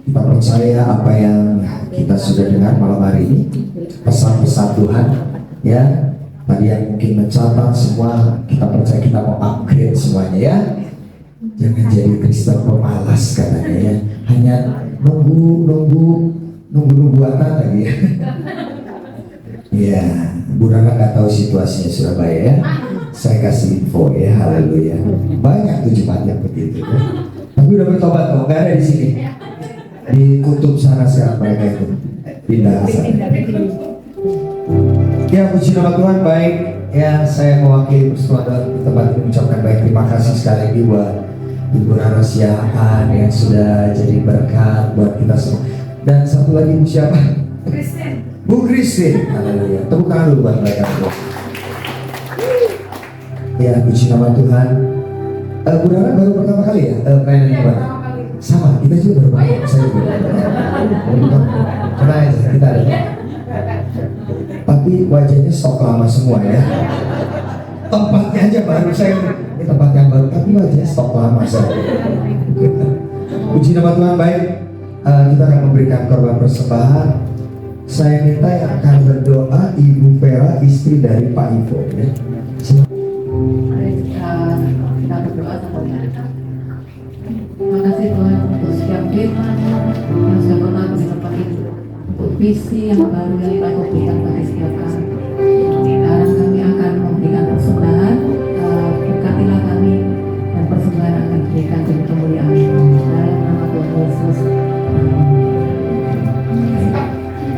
kita percaya apa yang kita sudah dengar malam hari ini, pesan-pesan Tuhan. Ya, tadi yang mungkin mencatat semua, kita percaya kita mau upgrade semuanya ya. Jangan jadi Kristen pemalas katanya ya. Hanya nunggu nubuatan lagi ya. Ya, Bu Rana nggak tahu situasinya Surabaya ya. Saya kasih info ya, haleluya. Banyak tuh jemaat yang begitu ya. Tapi udah bertobat kok, nggak ada di sini. Di kutub sana sekarang mereka itu pindah ke sana. Ya, puji nama Tuhan. Baik ya, saya mewakili persatuan di tempat ini mengucapkan baik terima kasih sekali lagi buat Ibu Rana Siahaan yang sudah jadi berkat buat kita semua. Dan satu lagi Bu siapa? Bu Christine. Haleluya. Tepuk tangan dulu buat mereka. Ya, puji nama Tuhan. Bu Rana baru pertama kali ya pelayanan di mana? Sama, kita juga baru pertama. Saya juga. Kenal aja, kita ada. Tapi wajahnya stok lama semua ya. Tempatnya aja baru saya. Ini tempat yang baru, tapi wajahnya stok lama saya. Puji nama Tuhan. Baik, kita akan memberikan korban persembahan. Saya minta yang akan berdoa Ibu Vera, istri dari Pak Ivo ya. Mari kita berdoa sama-sama. Terima kasih Tuhan untuk setiap firman yang sudah berlaku di tempat ini, untuk visi yang baru yang Kau berikan bagi setiap kami. Sekarang kami akan memberikan persembahan. Berkatilah kami dan persembahan akan diberikan demi kemuliaan dalam nama Tuhan Yesus.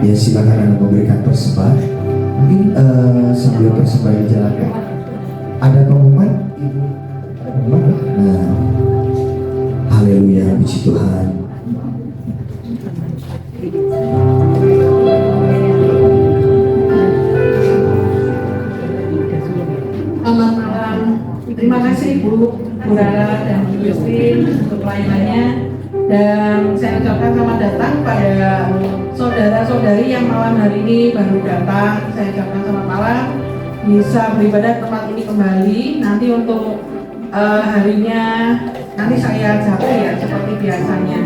Ya, silakan Anda memberikan persembahan. Mungkin sambil persembahan dijalankan, ada pengumuman? Ada pengumuman? Nah, haleluya, puji Tuhan. Selamat malam. Terima kasih Bu Rana dan Bu Christine untuk pelayanannya. Dan saya ucapkan selamat datang pada saudara-saudari yang malam hari ini baru datang. Saya ucapkan selamat malam, bisa beribadah di tempat ini kembali. Nanti untuk harinya nanti saya catat ya seperti biasanya.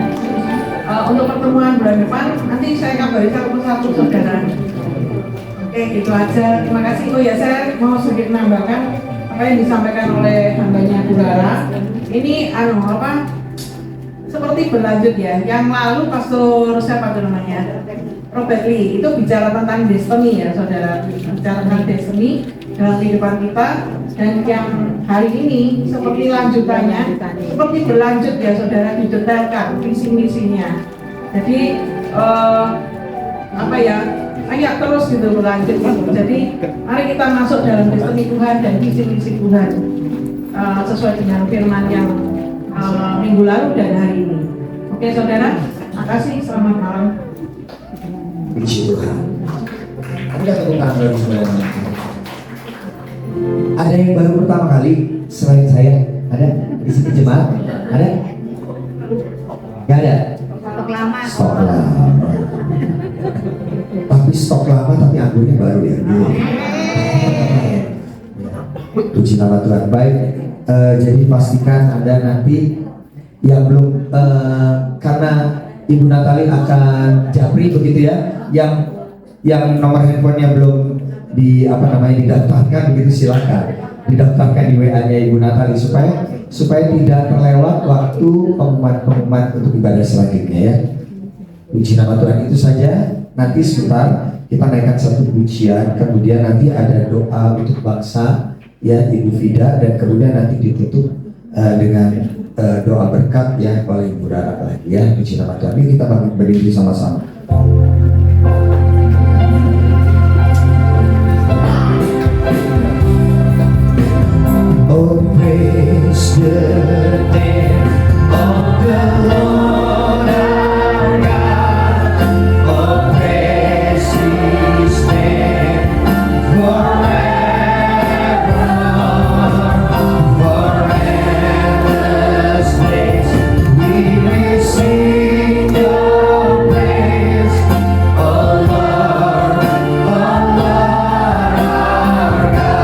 Untuk pertemuan bulan depan nanti saya kabari satu persatu saudara. Oke, gitu aja. Terima kasih. Oh ya, saya mau sedikit menambahkan apa yang disampaikan oleh hambanya Bu Rara. Ini seperti berlanjut ya. Yang lalu Pastor siapa itu namanya? Robert Lee itu bicara tentang destiny ya saudara, bicara tentang destiny dalam kehidupan kita. Dan yang hari ini seperti lanjutannya, seperti berlanjut ya saudara, didetailkan visi misinya. Jadi ayo terus gitu berlanjut gitu. Jadi mari kita masuk dalam destiny Tuhan dan visi misi Tuhan sesuai dengan firman yang minggu lalu dan hari ini. Oke saudara, makasih, selamat malam. Puji Tuhan. Ada tepuk tangan dari sebelah. Ada yang baru pertama kali selain saya? Ada di sini jemaat? Ada? Gak ada. Stok lama. Stok lama. Tapi stok lama tapi anggurnya baru ya. Puji nama Tuhan. Baik. Jadi pastikan Anda nanti yang belum karena Ibu Natali akan japri begitu ya, yang nomor handphonenya belum didaftarkan begitu, silakan didaftarkan di WA-nya Ibu Natali supaya tidak terlewat waktu pengumuman untuk ibadah selanjutnya ya. Puji nama Tuhan. Itu saja. Nanti sebentar kita naikkan satu pujian, kemudian nanti ada doa untuk bangsa ya Ibu Vida, dan kemudian nanti ditutup dengan doa berkat ya oleh Ibu Rara lagi ya. Puji nama Tuhan. Ini kita bangun berdiri sama-sama. praise the name of the Lord our God. Oh, praise His name forever, forever's days. We will sing your praise, oh Lord, our God.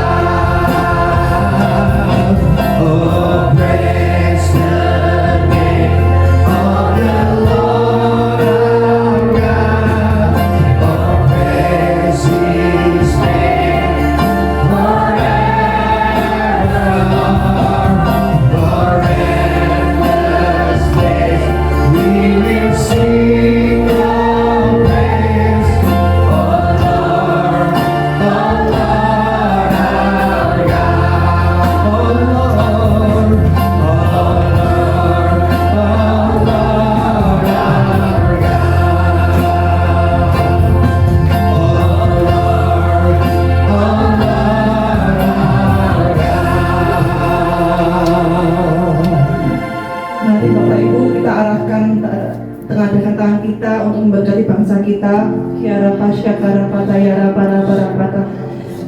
Oh, praise the name of the Lord our God. Oh, praise His name forever, forever's days. We will sing your praise, oh Lord, our God. Oh Lord, Mari Bapak Ibu kita arahkan tengah-tengah tangan kita untuk memberkati bangsa kita. Kiara pasya kara patayara para pata.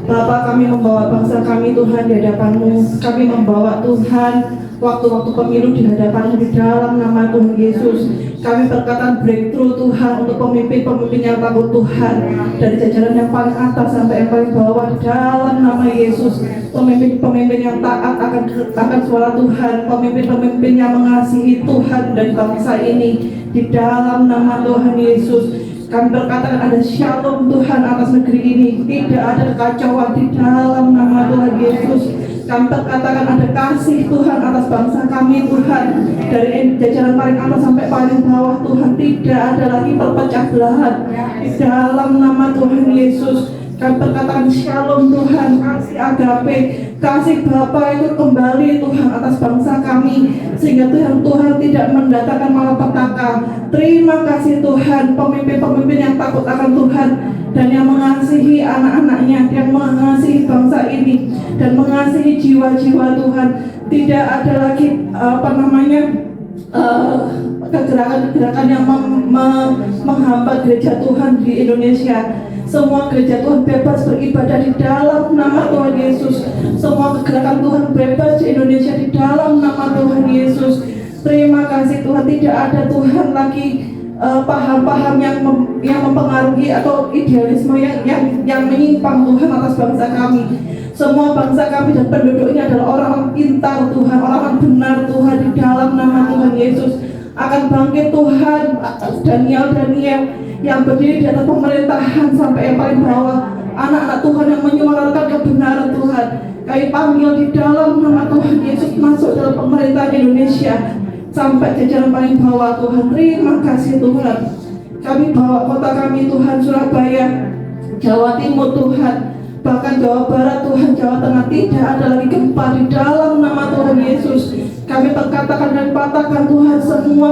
Bapak, kami membawa bangsa kami Tuhan di hadapan-Mu. Kami membawa Tuhan waktu-waktu pemilu di hadapan-Mu di dalam nama Tuhan Yesus. Kami berkata breakthrough Tuhan untuk pemimpin-pemimpin yang takut Tuhan, dari jajaran yang paling atas sampai yang paling bawah di dalam nama Yesus. Pemimpin-pemimpin yang taat akan suara Tuhan, pemimpin-pemimpin yang mengasihi Tuhan dan bangsa ini di dalam nama Tuhan Yesus. Kami berkatakan ada shalom Tuhan atas negeri ini, tidak ada kekacauan di dalam nama Tuhan Yesus. Kami berkatakan ada kasih Tuhan atas bangsa kami Tuhan, dari jajaran paling atas sampai paling bawah Tuhan, tidak ada lagi perpecah belahan di dalam nama Tuhan Yesus. Kami berkatakan shalom Tuhan, kasih agape, kasih Bapa itu kembali Tuhan atas bangsa kami, sehingga Tuhan tidak mendatangkan malapetaka. Terima kasih Tuhan, pemimpin-pemimpin yang takut akan Tuhan dan yang mengasihi anak-anaknya, yang mengasihi bangsa ini dan mengasihi jiwa-jiwa Tuhan. Tidak ada lagi kegerakan-kegerakan yang menghambat gereja Tuhan di Indonesia. Semua gereja Tuhan bebas beribadah di dalam nama Tuhan Yesus. Semua kegerakan Tuhan bebas di Indonesia di dalam nama Tuhan Yesus. Terima kasih Tuhan, tidak ada Tuhan lagi paham-paham yang mempengaruhi atau idealisme yang menyimpang Tuhan atas bangsa kami. Semua bangsa kami dan penduduknya adalah orang-orang pintar Tuhan, orang-orang benar Tuhan di dalam nama Tuhan Yesus. Akan bangkit Tuhan, Daniel yang berdiri di atas pemerintahan sampai yang paling bawah, anak-anak Tuhan yang menyuarakan kebenaran Tuhan. Kami panggil di dalam nama Tuhan Yesus masuk dalam pemerintahan Indonesia sampai jajaran paling bawah Tuhan. Terima kasih Tuhan. Kami bawa kota kami Tuhan, Surabaya, Jawa Timur Tuhan, bahkan Jawa Barat Tuhan, Jawa Tengah, tidak ada lagi gempa di dalam nama Tuhan Yesus. Kami berkatakan dan patahkan Tuhan semua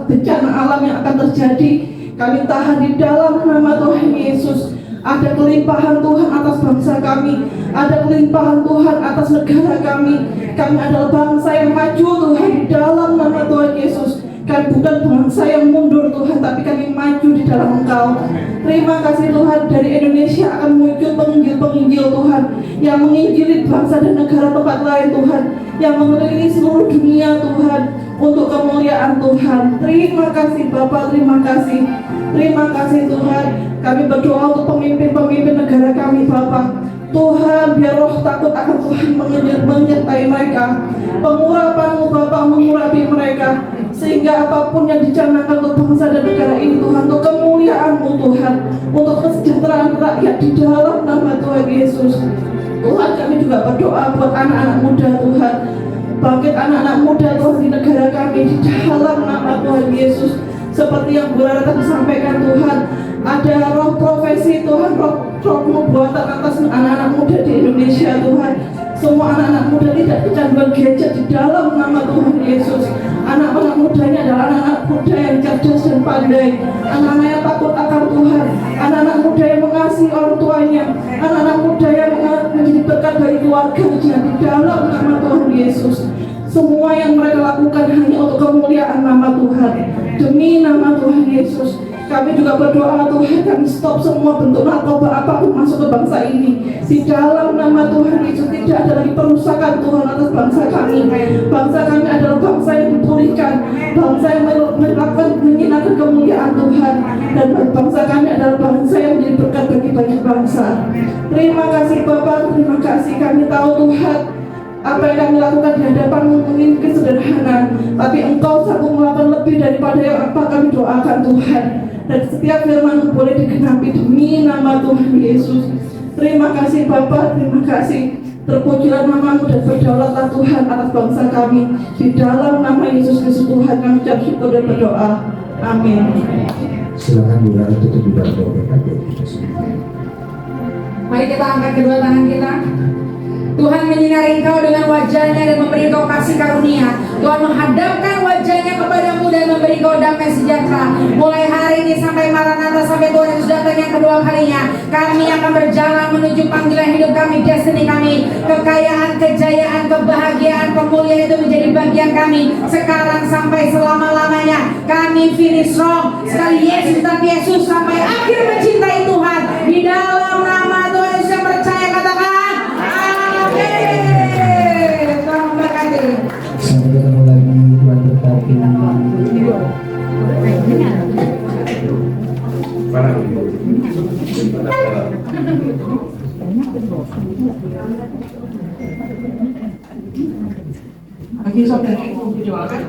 bencana alam yang akan terjadi. Kami tahan di dalam nama Tuhan Yesus. Ada kelimpahan Tuhan atas bangsa kami, ada kelimpahan Tuhan atas negara kami. Kami adalah bangsa yang maju Tuhan di dalam nama Tuhan Yesus. Kami bukan bangsa yang mundur Tuhan, tapi kami maju di dalam Engkau. Terima kasih Tuhan, dari Indonesia akan muncul penginjil-penginjil Tuhan yang menginjili bangsa dan negara tempat lain Tuhan, yang mengelilingi seluruh dunia Tuhan, untuk kemuliaan Tuhan. Terima kasih Bapak, terima kasih. Terima kasih Tuhan. Kami berdoa untuk pemimpin-pemimpin negara kami Bapak. Tuhan, biar roh takut akan Tuhan menyertai mereka. Pengurapan-Mu Bapak mengurapi mereka, sehingga apapun yang dicanangkan untuk bangsa dan negara ini Tuhan, untuk kemuliaan-Mu Tuhan, untuk kesejahteraan rakyat di dalam nama Tuhan Yesus. Tuhan, kami juga berdoa buat anak-anak muda Tuhan. Bangkit anak-anak muda Tuhan di negara kami di dalam nama Tuhan Yesus. Seperti yang Bu Rara tadi sampaikan Tuhan, ada roh profesi Tuhan, roh nubuatan atas anak-anak muda di Indonesia Tuhan. Semua anak-anak muda tidak kecanduan gadget di dalam nama Tuhan Yesus. Anak-anak mudanya adalah anak-anak muda yang cerdas dan pandai, anak-anak yang takut akan Tuhan, anak-anak muda yang mengasihi orang tuanya, anak-anak muda yang menjadi berkat bagi keluarganya di dalam nama Tuhan Yesus. Semua yang mereka lakukan hanya untuk kemuliaan nama Tuhan. Demi nama Tuhan Yesus, kami juga berdoa Tuhan, kami stop semua bentuk narkoba apapun masuk ke bangsa ini. Di dalam nama Tuhan Yesus tidak ada lagi perusakan Tuhan atas bangsa kami. Bangsa kami adalah bangsa yang dipulihkan, bangsa yang melakukan menyenangkan kemuliaan Tuhan, dan bangsa kami adalah bangsa yang menjadi berkat bagi banyak bangsa. Terima kasih Bapak, terima kasih. Kami tahu Tuhan, apa yang kami lakukan di hadapan-Mu mungkin sederhana, tapi Engkau sanggup melakukan lebih daripada yang apa kami doakan Tuhan. Dan setiap firman-Mu boleh digenapi demi nama Tuhan Yesus. Terima kasih Bapa, terima kasih. Terpujilah nama-Mu dan berdaulatlah Tuhan atas bangsa kami. Di dalam nama Yesus Kristus Tuhan kami ucap syukur dan berdoa. Amin. Silakan Bu Rara tutup di dalam doa berkat buat kita semua. Mari kita angkat kedua tangan kita. Tuhan menyinari engkau dengan wajahnya dan memberi engkau kasih karunia. Tuhan menghadapkan wajahnya kepadamu dan memberi engkau damai sejahtera. Mulai hari ini sampai Maranatha, sampai Tuhan Yesus datang yang kedua kalinya, kami akan berjalan menuju panggilan hidup kami, destiny kami. Kekayaan, kejayaan, kebahagiaan, kemuliaan itu menjadi bagian kami sekarang sampai selama-lamanya. Kami finish strong sekali Yesus dan Yesus sampai akhir mencintai Tuhan. Di dalam nama Tuhan Yesus yang percaya katakan Sampai ketemu lagi, Tuhan berkati. Bagi saudara yang mau didoakan,